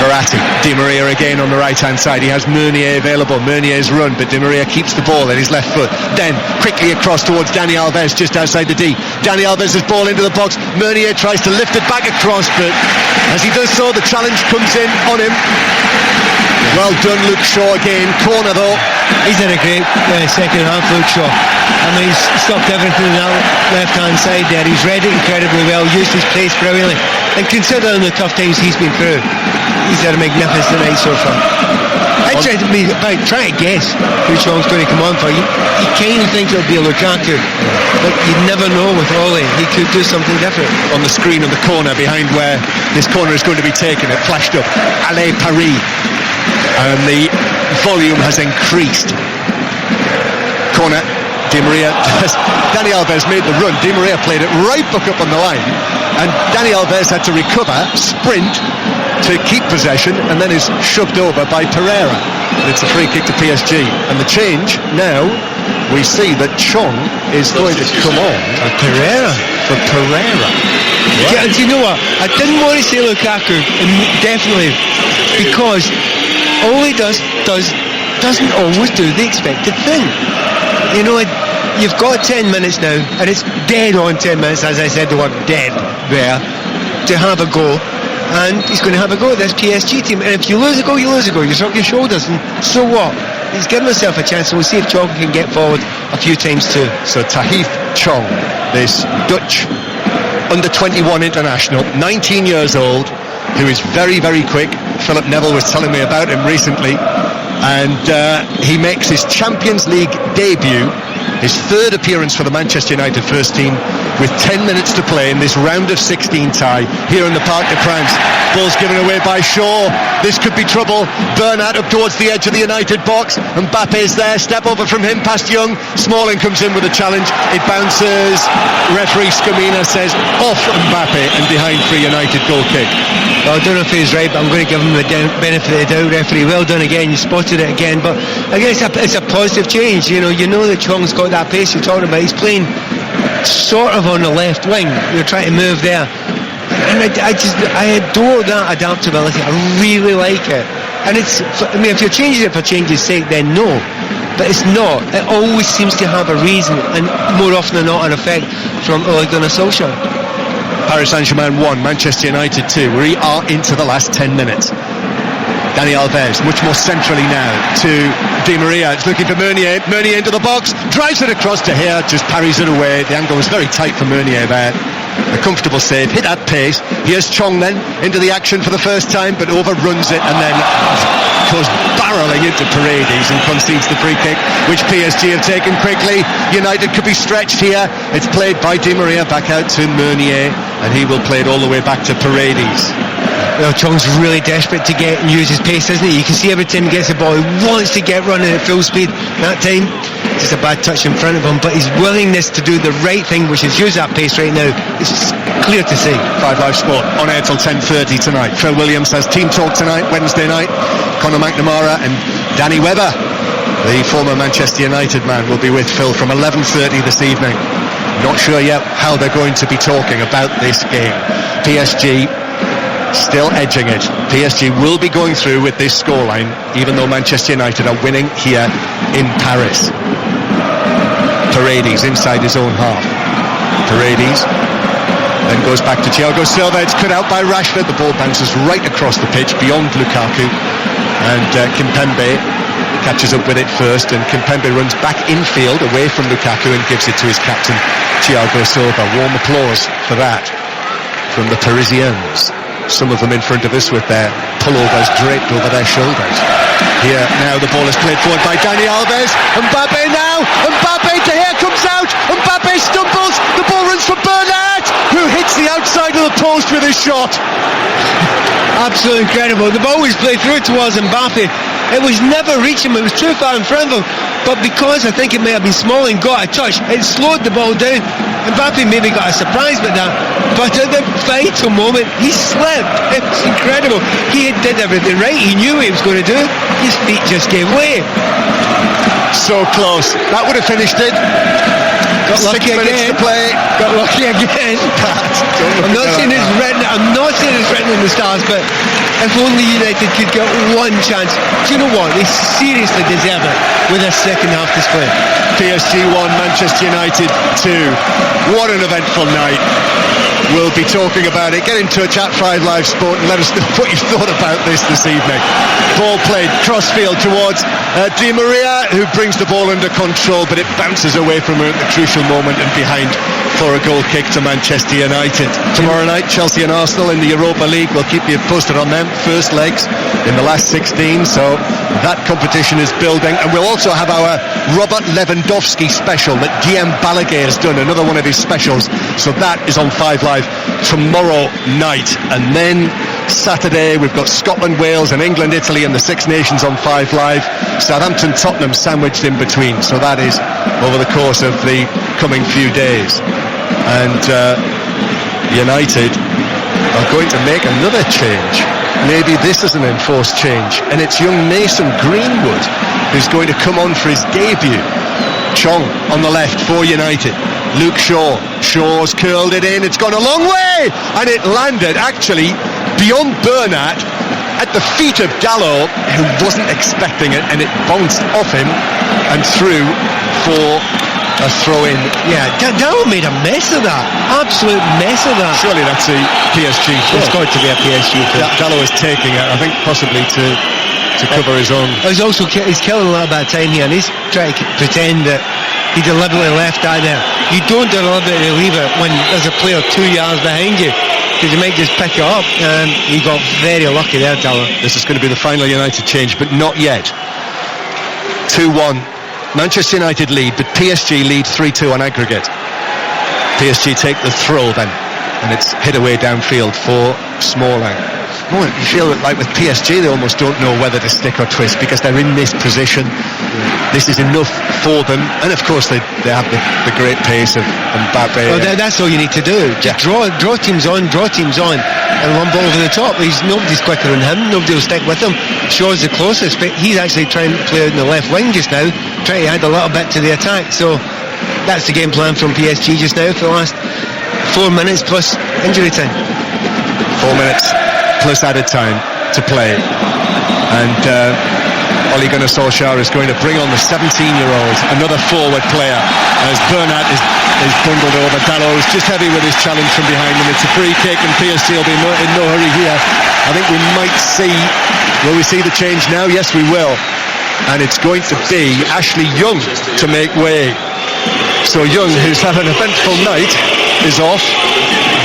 Verratti, Di Maria again on the right-hand side. He has Meunier available. Meunier's run, but Di Maria keeps the ball in his left foot. Then quickly across towards Dani Alves, just outside the D. Dani Alves' ball into the box. Meunier tries to lift it back across, but as he does so, the challenge comes in on him. Well done, Luke Shaw again. Corner though. He's had a great second half, Luke Shaw. I mean, he's stopped everything on that left-hand side there. He's read it incredibly well, used his pace brilliantly. And considering the tough times he's been through, he's had a magnificent night so far. Interested me about trying to guess who Chong's going to come on for. You kind of think it'll be Lukaku, but you never know with Ole. He could do something different. On the screen of the corner behind where this corner is going to be taken, it flashed up Allez Paris, and the volume has increased. Corner, Di Maria. Dani Alves made the run. Di Maria played it right back up on the line, and Dani Alves had to recover, sprint to keep possession, and then is shoved over by Pereira. And it's a free kick to PSG. And the change now, we see that Chong is going to come on for Pereira. Yeah, do you know what? I didn't want to say Lukaku, definitely, because all he doesn't always do the expected thing. You know, you've got 10 minutes now, and it's dead on 10 minutes, as I said the word dead there, to have a go. And he's going to have a go at this PSG team. And if you lose a go, you lose a go. You shrug your shoulders, and so what? He's given himself a chance, and we'll see if Chong can get forward a few times too. So Tahith Chong, this Dutch under-21 international, 19 years old, who is very, very quick. Philip Neville was telling me about him recently. And he makes his Champions League debut, his third appearance for the Manchester United first team, with 10 minutes to play in this round of 16 tie here in the Parc des Princes. Ball's given away by Shaw. This could be trouble. Bernat up towards the edge of the United box. Mbappe's there. Step over from him past Young. Smalling comes in with a challenge. It bounces. Referee Scamina says off Mbappe and behind for a United goal kick. Well, I don't know if he's right, but I'm going to give him the benefit of the doubt, referee. Well done again. You spotted it again. But again, it's a positive change. You know that Chong's got that pace you're talking about. He's playing sort of on the left wing. You're trying to move there, and I adore that adaptability. I really like it. And if you're changing it for change's sake, then no, but it's not. It always seems to have a reason, and more often than not an effect from Ole Gunnar Solskjaer. Paris Saint-Germain 1, Manchester United 2. We are into the last 10 minutes. Dani Alves, much more centrally now to Di Maria. It's looking for Meunier. Meunier into the box, drives it across to here, just parries it away. The angle was very tight for Meunier there. A comfortable save, hit at pace. Here's Chong then into the action for the first time, but overruns it and then goes barrelling into Paredes and concedes the free kick, which PSG have taken quickly. United could be stretched here. It's played by Di Maria back out to Meunier, and he will play it all the way back to Paredes. Well, Chong's really desperate to get and use his pace, isn't he? You can see every time he gets the ball, he wants to get running at full speed. That time, just a bad touch in front of him, but his willingness to do the right thing, which is use that pace right now, is clear to see. 5 Live Sport on air till 10:30 tonight. Phil Williams has team talk tonight, Wednesday night. Conor McNamara and Danny Webber, the former Manchester United man, will be with Phil from 11:30 this evening. Not sure yet how they're going to be talking about this game. PSG still edging it. PSG will be going through with this scoreline, even though Manchester United are winning here in Paris. Paredes inside his own half. Paredes then goes back to Thiago Silva. It's cut out by Rashford. The ball bounces right across the pitch beyond Lukaku, and Kimpembe catches up with it first, and Kimpembe runs back infield away from Lukaku and gives it to his captain Thiago Silva. Warm applause for that from the Parisians. Some of them in front of us with their pullovers draped over their shoulders. Here now the ball is played forward by Dani Alves. Mbappe now. Mbappe to here comes out. Mbappe stumbles. The ball runs for Bernat, who hits the outside of the post with his shot. Absolutely incredible. The ball was played through towards Mbappe. It was never reaching him. It was too far in front of him. But because I think it may have been small and got a touch, it slowed the ball down. Mbappe maybe got a surprise with that. But at the vital moment, he slipped. It was incredible. He did everything right. He knew what he was going to do. His feet just gave way. So close. That would have finished it. Got lucky 6 minutes again. to play. Got lucky again. I'm not saying it's written in the stars, but If only United could get one chance. Do you know what? They seriously deserve it with their second half display. PSG 1, Manchester United 2. What an eventful night. We'll be talking about it. Get in touch at 5 Live Sport and let us know what you thought about this evening. Ball played crossfield towards Di Maria, who brings the ball under control, but it bounces away from her at the crucial moment and behind for a goal kick to Manchester United. Tomorrow night, Chelsea and Arsenal in the Europa League. We'll keep you posted on them. First legs in the last 16, so that competition is building. And we'll also have our Robert Lewandowski special that Guillaume Balaguer has done, another one of his specials. So that is on 5 Live tomorrow night. And then Saturday we've got Scotland, Wales and England, Italy and the Six Nations on 5 Live. Southampton, Tottenham sandwiched in between. So that is over the course of the coming few days. And United are going to make another change. Maybe this is an enforced change, and it's young Mason Greenwood who's going to come on for his debut. Chong on the left for United. Luke Shaw. Shaw's curled it in. It's gone a long way, and it landed actually beyond Bernat at the feet of Dalot, who wasn't expecting it, and it bounced off him and through for a throw-in. Yeah, Dalot made a mess of that. Absolute mess of that. Surely that's a PSG throw. It's got to be a PSG throw. Dalot is taking it, I think, possibly to cover his own. He's killing a little bit of time here, and he's trying to pretend that he deliberately left that there. You don't deliberately leave it when there's a player 2 yards behind you, because you might just pick it up, and he got very lucky there, Dalot. This is going to be the final United change, but not yet. 2-1. Manchester United lead, but PSG lead 3-2 on aggregate. PSG take the throw then, and it's hit away downfield for Smalling. You feel like with PSG they almost don't know whether to stick or twist, because they're in this position. This is enough for them, and of course they have the great pace of Mbappe. Well, that's all you need to do. Just draw teams on, and one ball over the top. Nobody's quicker than him. Nobody will stick with him. Shaw's the closest, but he's actually trying to play in the left wing just now, trying to add a little bit to the attack. So that's the game plan from PSG just now for the last 4 minutes plus injury time. 4 minutes plus added time to play, and Ole Gunnar Solskjaer is going to bring on the 17-year-old, another forward player, as Bernat is bundled over. Dalot is just heavy with his challenge from behind him. It's a free kick, and PSG will be in no hurry here. I think we might see, will we see the change now? Yes, we will. And it's going to be Ashley Young to make way. So Young, who's had an eventful night, is off.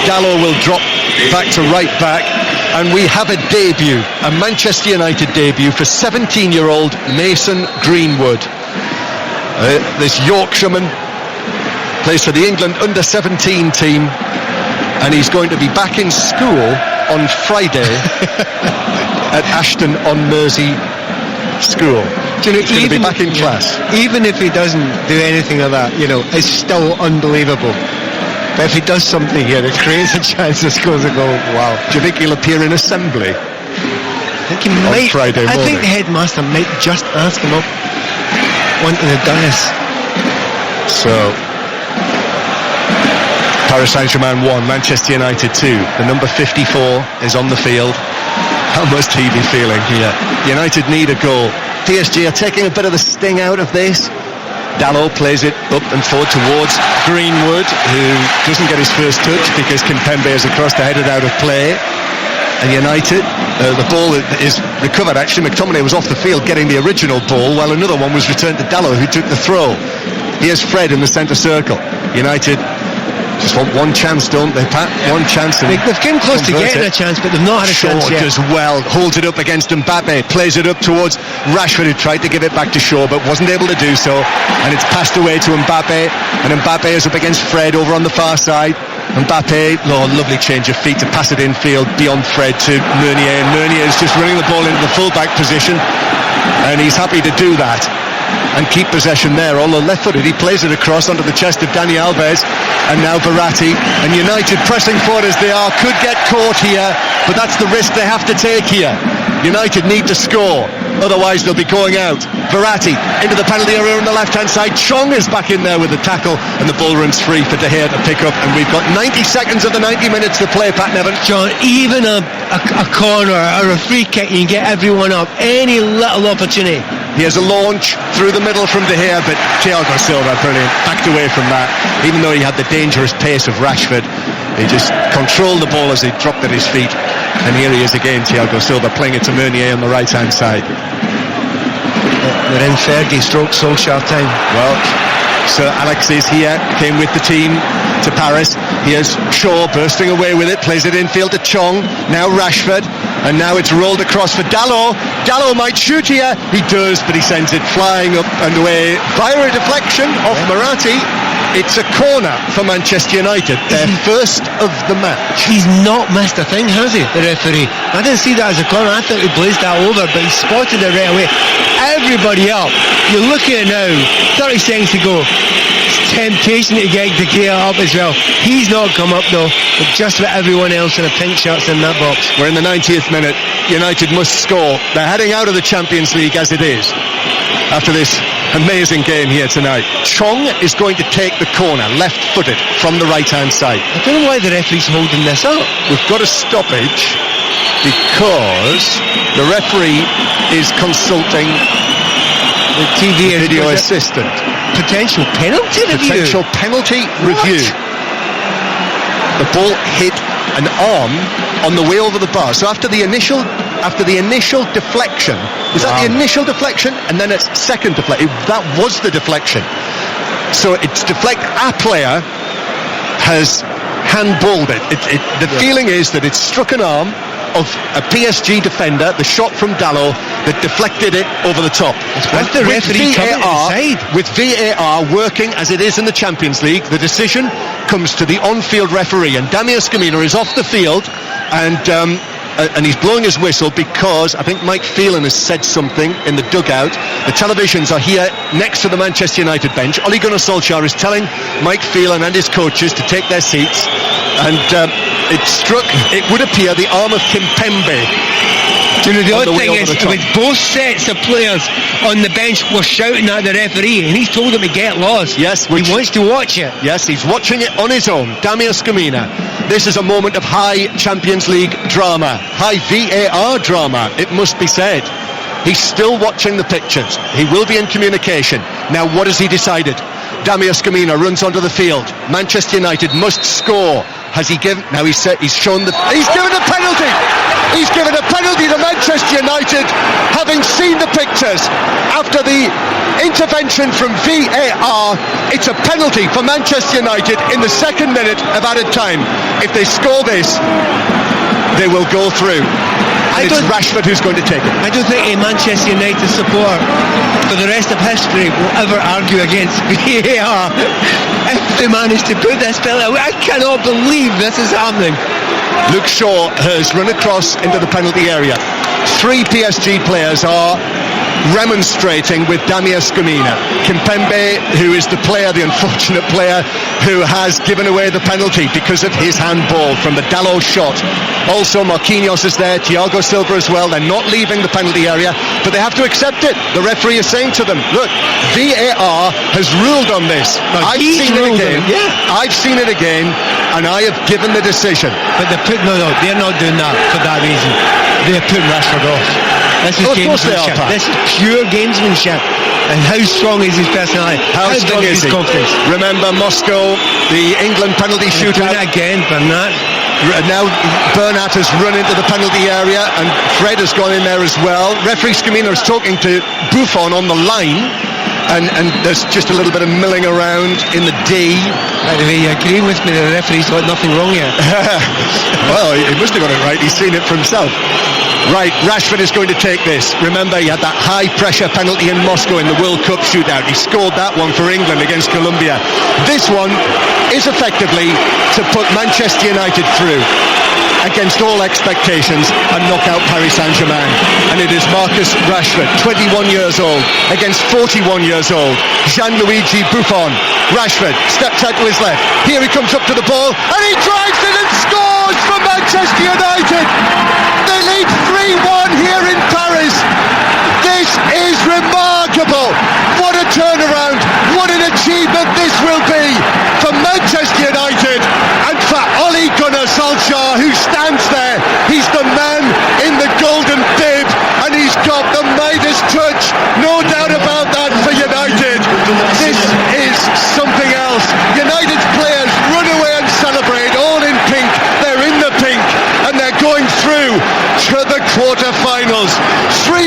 Dalot will drop back to right back. And we have a debut, a Manchester United debut for 17-year-old Mason Greenwood. This Yorkshireman plays for the England under-17 team, and he's going to be back in school on Friday at Ashton-on-Mersey School. He's going to be back in class. Even if he doesn't do anything of that, it's still unbelievable. But if he does something here, it creates a chance to score a goal. Wow. Do you think he'll appear in assembly? I think he might. Friday morning. I think the headmaster might just ask him up onto the dais. So, Paris Saint-Germain 1, Manchester United 2. The number 54 is on the field. How must he be feeling here? United need a goal. PSG are taking a bit of the sting out of this. Dalot plays it up and forward towards Greenwood, who doesn't get his first touch because Kimpembe is across to head it out of play. And United, the ball is recovered. Actually, McTominay was off the field getting the original ball, while another one was returned to Dalot, who took the throw. Here's Fred in the centre circle. United just want one chance, don't they, Pat? One chance. And they've come close to getting a chance, but they've not had a chance yet. Shaw does well, holds it up against Mbappe, plays it up towards Rashford, who tried to give it back to Shaw, but wasn't able to do so. And it's passed away to Mbappe, and Mbappe is up against Fred over on the far side. Mbappe, lovely change of feet to pass it infield beyond Fred to Meunier, and Meunier is just running the ball into the full-back position, and he's happy to do that and keep possession there. Although left-footed, he plays it across onto the chest of Dani Alves, and now Verratti. And United, pressing forward as they are, could get caught here, but that's the risk they have to take here. United need to score. otherwise they'll be going out. Verratti into the penalty area on the left-hand side. Chong is back in there with the tackle, and the ball runs free for De Gea to pick up, and we've got 90 seconds of the 90 minutes to play, Pat Nevin. John, even a corner or a free kick, you can get everyone up. Any little opportunity. Here's a launch through the middle from De Gea, but Thiago Silva, brilliant, backed away from that. Even though he had the dangerous pace of Rashford, he just controlled the ball as he dropped at his feet. And here he is again, Thiago Silva, playing it to Meunier on the right-hand side. We're in Fergie stroke Solskjaer time. Well, Sir Alex is here, came with the team to Paris. Here's Shaw bursting away with it, plays it infield to Chong, now Rashford, and now it's rolled across for Dalot. Dalot might shoot here, he does, but he sends it flying up and away via a deflection off Verratti. It's a corner for Manchester United, their first of the match. He's not missed a thing, has he, the referee? I didn't see that as a corner. I thought he blazed that over, but he spotted it right away. Everybody up. You're looking at it now, 30 seconds to go. It's temptation to get De Gea up as well. He's not come up though, but just about everyone else in a pink shirt's in that box. We're in the 90th minute. United must score. They're heading out of the Champions League as it is after this amazing game here tonight. Chong is going to take the corner, left-footed, from the right-hand side. I don't know why the referee's holding this up. We've got a stoppage because the referee is consulting the TV video assistant. Potential penalty review. Potential penalty review. The ball hit an arm on the way over the bar. So after the initial deflection, was that the initial deflection? And then it's second deflection. That was the deflection. So it's deflect. A player has handballed it. The feeling is that it struck an arm of a PSG defender, the shot from Dalot, that deflected it over the top. With the referee coming inside. With VAR working as it is in the Champions League, the decision comes to the on-field referee, and Damir Scamina is off the field, and he's blowing his whistle because I think Mike Phelan has said something in the dugout. The televisions are here next to the Manchester United bench. Ole Gunnar Solskjaer is telling Mike Phelan and his coaches to take their seats, and it struck, it would appear, the arm of Kimpembe. Do you know, the odd thing is, with both sets of players on the bench were shouting at the referee, and he's told them to get lost. Yes, he wants to watch it. Yes, he's watching it on his own. Damir Scamina. This is a moment of high Champions League drama, high VAR drama, it must be said. He's still watching the pictures. He will be in communication. Now, what has he decided? Damir Scamina runs onto the field. Manchester United must score. Has he given? Now he's shown the. He's given a penalty. He's given a penalty to Manchester United, having seen the pictures after the intervention from VAR. It's a penalty for Manchester United in the second minute of added time. If they score this, they will go through. And it's Rashford who's going to take it. I don't think a Manchester United supporter for the rest of history will ever argue against VAR if they manage to put this penalty. I cannot believe this is happening. Luke Shaw has run across into the penalty area. 3 PSG players are remonstrating with Damir Scamina. Kimpembe, who is the unfortunate player who has given away the penalty because of his handball from the Dalot shot. Also Marquinhos is there, Thiago Silva as well. They're not leaving the penalty area, but they have to accept it. The referee is saying to them, look, VAR has ruled on this. I've seen it again. I've seen it again, and I have given the decision. But they're not doing that for that reason. They're putting Rashford off. This is gamesmanship. This is pure gamesmanship. And how strong is his personality? How strong is his confidence? Remember Moscow, the England penalty shootout. Again, Bernat. Now Bernat has run into the penalty area, and Fred has gone in there as well. Referee Scamina is talking to Buffon on the line, and there's just a little bit of milling around in the D. By the way, you agree with me that the referee's got nothing wrong here? Well, he must have got it right. He's seen it for himself. Right, Rashford is going to take this. Remember, he had that high-pressure penalty in Moscow in the World Cup shootout. He scored that one for England against Colombia. This one is effectively to put Manchester United through against all expectations and knock out Paris Saint-Germain. And it is Marcus Rashford, 21 years old, against 41 years old Gianluigi Buffon. Rashford steps out to his left. Here he comes up to the ball, and he drives it and scores for Manchester United. They lead 3-1 here in Paris. They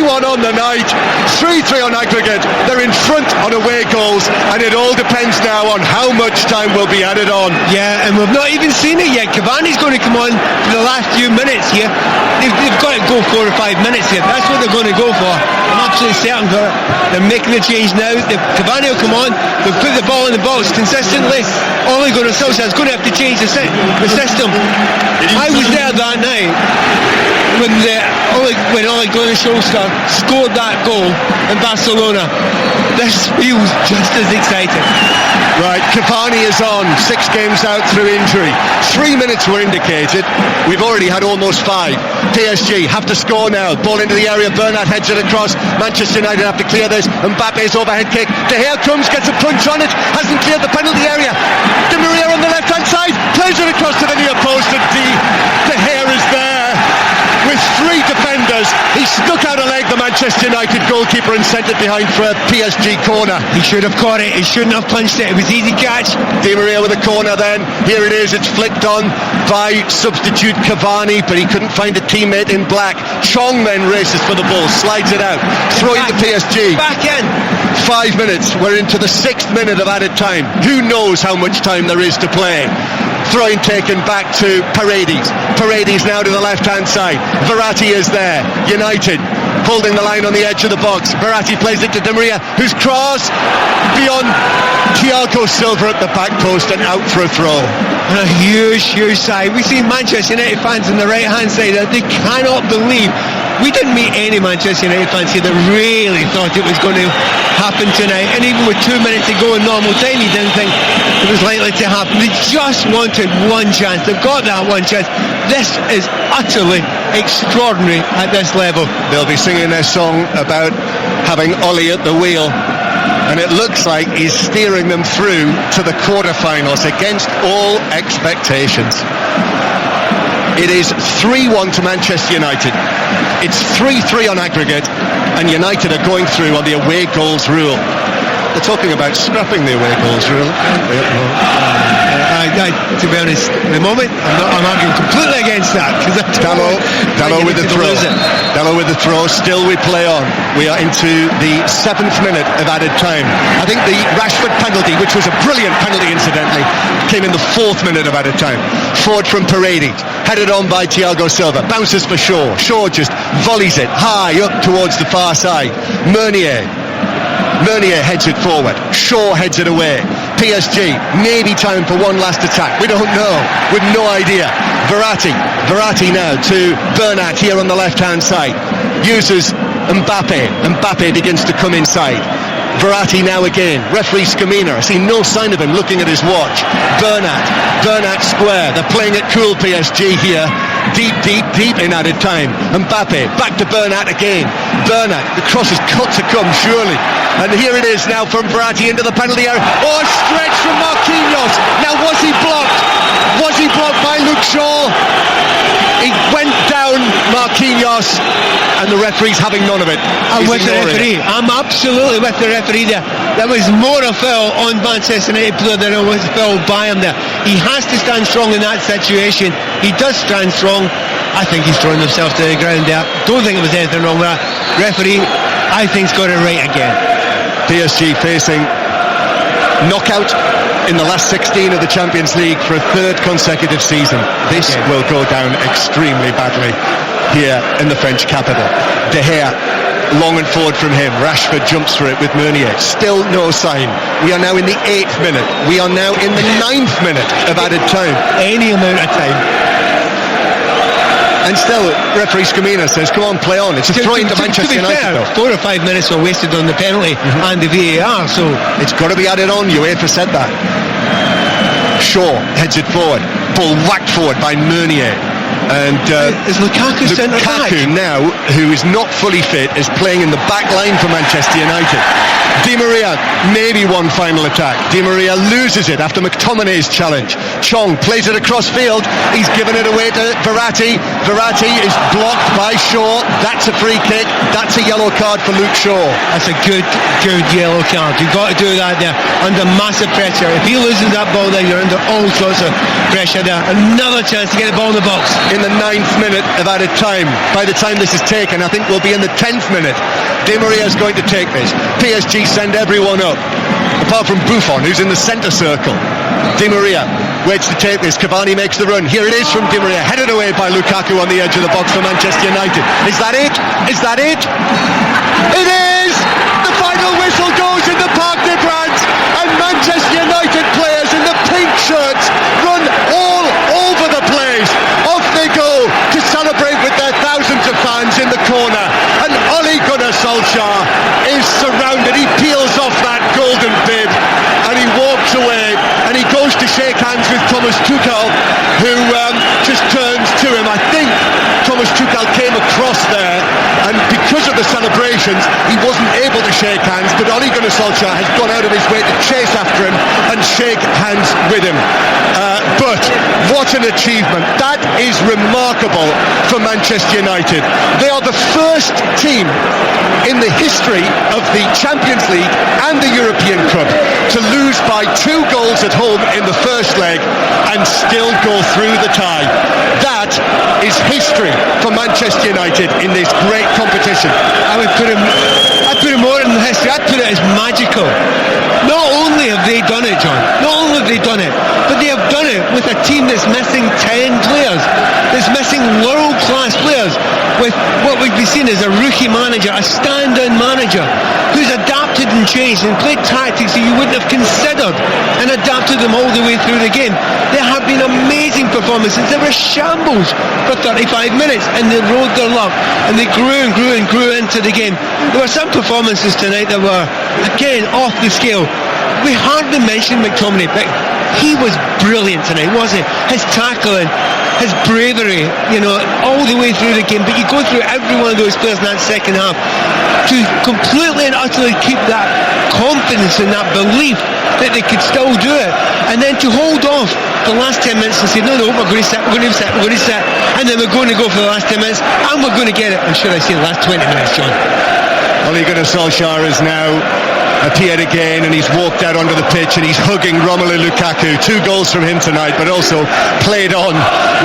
3-1 on the night, 3-3 on aggregate. They're in front on away goals, and it all depends now on how much time will be added on. Yeah, and we've not even seen it yet. Cavani's going to come on for the last few minutes here. They've got to go 4 or 5 minutes here. That's what they're going to go for. I'm absolutely certain for it. They're making the change now. Cavani will come on. They'll put the ball in the box consistently. Ole Gunnar Solskjaer is going to have to change the system. I was there that night when Ole Gunnar Solskjaer scored that goal in Barcelona. This feels just as exciting. Right, Cavani is on, 6 games out through injury. 3 minutes were indicated. We've already had almost 5. PSG have to score now. Ball into the area, Bernat heads it across. Manchester United have to clear this. Mbappe's overhead kick. De Gea comes, gets a punch on it. Hasn't cleared the penalty area. Di Maria on the left-hand side. Plays it across to the near post, and De Gea is there. With 3 defenders, he stuck out a leg, the Manchester United goalkeeper, and sent it behind for a PSG corner. He should have caught it. He shouldn't have punched it. It was easy catch. Di Maria with a corner then. Here it is. It's flicked on by substitute Cavani, but he couldn't find a teammate in black. Chong then races for the ball, slides it out, throwing to PSG. Back in. 5 minutes. We're into the 6th minute of added time. Who knows how much time there is to play? Throw-in taken back to Paredes. Paredes now to the left-hand side. Verratti is there. United holding the line on the edge of the box. Verratti plays it to Di Maria, whose cross beyond Thiago Silva at the back post and out for a throw. And a huge side. We've seen Manchester United fans on the right-hand side that they cannot believe. We didn't meet any Manchester United fans here that really thought it was going to happen tonight. And even with 2 minutes to go in normal time, he didn't think it was likely to happen. They just wanted one chance. They've got that one chance. This is utterly extraordinary at this level. They'll be singing their song about having Ollie at the wheel, and it looks like he's steering them through to the quarterfinals against all expectations. It is 3-1 to Manchester United. It's 3-3 on aggregate, and United are going through on the away goals rule. They're talking about scrapping the away goals rule. To be honest, at the moment, I'm arguing completely against that. Dallo with the throw. Dallo with the throw. Still we play on. We are into the 7th minute of added time. I think the Rashford penalty, which was a brilliant penalty incidentally, came in the 4th minute of added time. Forward from Paredes, headed on by Thiago Silva. Bounces for Shaw. Shaw just volleys it high up towards the far side. Meunier heads it forward. Shaw heads it away. PSG, maybe time for one last attack. We don't know. We've no idea. Verratti now to Bernat here on the left-hand side. Uses Mbappe. Mbappe begins to come inside. Verratti now again. Referee Scamina. I see no sign of him looking at his watch. Bernat square. They're playing it cool, PSG here. Deep in added time. Mbappe back to Bernat again. Bernat, the cross has got to come surely. And here it is now from Verratti into the penalty area. Oh, a stretch from Marquinhos. Now was he blocked? Was he blocked by Luke Shaw? He went down, Marquinhos, and the referee's having none of it. I'm with the referee. I'm absolutely with the referee there. There was more a foul on Manchester United player than it was a foul by him there. He has to stand strong in that situation. He does stand strong. I think he's thrown himself to the ground there. Don't think it was anything wrong with that. Referee, I think, has got it right again. PSG facing knockout in the last 16 of the Champions League for a 3rd consecutive season. This will go down extremely badly here in the French capital. De Gea, long and forward from him. Rashford jumps for it with Meunier. Still no sign. We are now in the 8th minute. We are now in the 9th minute of added time. Any amount of time. And still, referee Scamina says, come on, play on. It's a throw into Manchester United. 4 or 5 minutes were wasted on the penalty and the VAR, so it's got to be added on. UEFA said that. Shaw heads it forward. Ball whacked forward by Meunier. And is Lukaku now, who is not fully fit, is playing in the back line for Manchester United. Di Maria, maybe one final attack. Di Maria loses it after McTominay's challenge. Chong plays it across field. He's given it away to Verratti. Verratti is blocked by Shaw. That's a free kick. That's a yellow card for Luke Shaw. That's a good yellow card. You've got to do that there under massive pressure. If he loses that ball there, you're under all sorts of pressure there. Another chance to get the ball in the box. In the 9th minute of added time. By the time this is taken, I think we'll be in the 10th minute. Di Maria is going to take this. PSG send everyone up, apart from Buffon, who's in the centre circle. Di Maria waits to take this. Cavani makes the run. Here it is from Di Maria, headed away by Lukaku on the edge of the box for Manchester United. Is that it? Is that it? It is! The final whistle goes in the Parc des Princes, and Manchester United players in the pink shirts run all over the place. Off they go to celebrate with their thousands of fans in the corner, and Ole Gunnar Solskjaer is surrounded. He peels off that golden bib and he walks away, and he goes to shake hands with Thomas Tuchel, who just turns to him. I think Thomas Tuchel came across there, and because of the celebrations he wasn't able to shake hands, but Ole Gunnar Solskjaer has gone out of his way to chase after him and shake hands with him. But what an achievement. That is remarkable for Manchester United. They are the first team in the history of the Champions League and the European Cup to lose by 2 goals at home in the first leg and still go through the tie. That is history for Manchester United in this great competition. I'd put it more in the history. I'd put it as magical. Not only have they done it, John, not only have they done it, but they have done it with a team that's missing 10 players, that's missing world-class players, with what we've been seeing as a rookie manager, a stand-down manager, who's adapted and changed and played tactics that you wouldn't have considered and adapted them all the way through the game. There have been amazing performances. There were shambles for 35 minutes and they rode their luck and they grew and grew and grew into the game. There were some performances tonight that were, again, off the scale. We hardly mentioned McTominay, but he was brilliant tonight, wasn't he? His tackling, his bravery, all the way through the game. But you go through every one of those players in that second half to completely and utterly keep that confidence and that belief that they could still do it, and then to hold off the last 10 minutes and say, no, we're going to set, and then we're going to go for the last 10 minutes and we're going to get it, and should I say the last 20 minutes, John? Ole Gunnar Solskjaer has now appeared again, and he's walked out onto the pitch and he's hugging Romelu Lukaku. 2 goals from him tonight, but also played on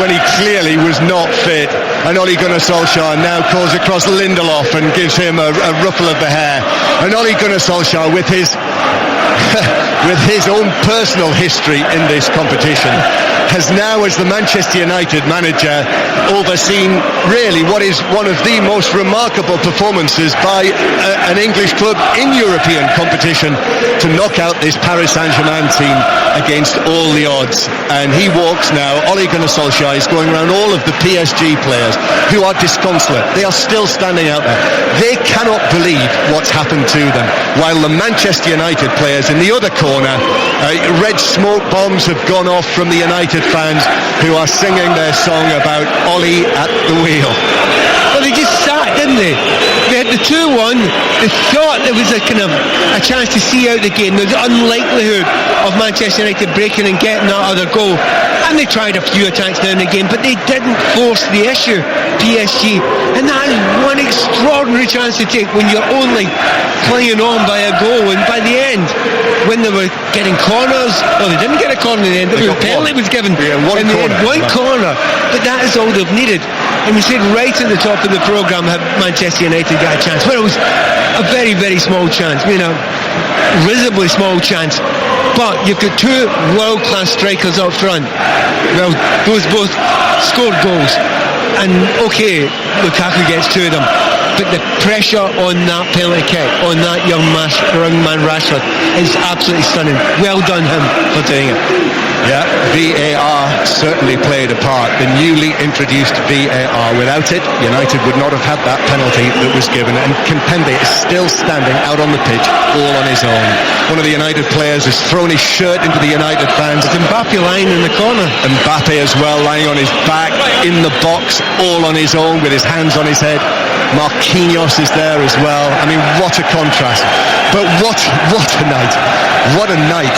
when he clearly was not fit. And Ole Gunnar Solskjaer now calls across Lindelof and gives him a ruffle of the hair. And Ole Gunnar Solskjaer, with his with his own personal history in this competition, has now, as the Manchester United manager, overseen really what is one of the most remarkable performances by an English club in European competition, to knock out this Paris Saint-Germain team against all the odds. And he walks now, Ole Gunnar Solskjaer is going around all of the PSG players who are disconsolate. They are still standing out there. They cannot believe what's happened to them, while the Manchester United players in the other corner, red smoke bombs have gone off from the United fans who are singing their song about Ole at the wheel. Well, they just sat, didn't they? They had the 2-1. They thought there was a chance to see out the game. There was the unlikelihood of Manchester United breaking and getting that other goal. And they tried a few attacks down the game, but they didn't force the issue, PSG. And that is one extraordinary chance to take when you're only playing on by a goal. And by the end, when they were getting corners, well, they didn't get a corner in the end. A penalty was given. Yeah, one corner. But that is all they've needed. And we said right at the top of the programme, have Manchester United got a chance? Well, it was a very, very small chance. Visibly small chance. But you've got 2 world-class strikers up front. Well, those both scored goals. And okay, Lukaku gets 2 of them. But the pressure on that penalty kick, on that young man Rashford, is absolutely stunning. Well done him for doing it. Yeah, VAR certainly played a part. The newly introduced VAR. Without it, United would not have had that penalty that was given. And Kimpembe is still standing out on the pitch, all on his own. One of the United players has thrown his shirt into the United fans. It's Mbappe lying in the corner. Mbappe as well, lying on his back in the box, all on his own with his hands on his head. Marquinhos is there as well. I mean, what a contrast. But what a night. What a night.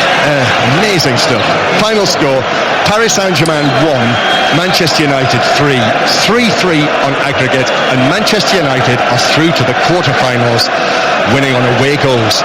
Amazing stuff. Final score, Paris Saint-Germain 1, Manchester United 3. 3-3 on aggregate, and Manchester United are through to the quarter-finals, winning on away goals.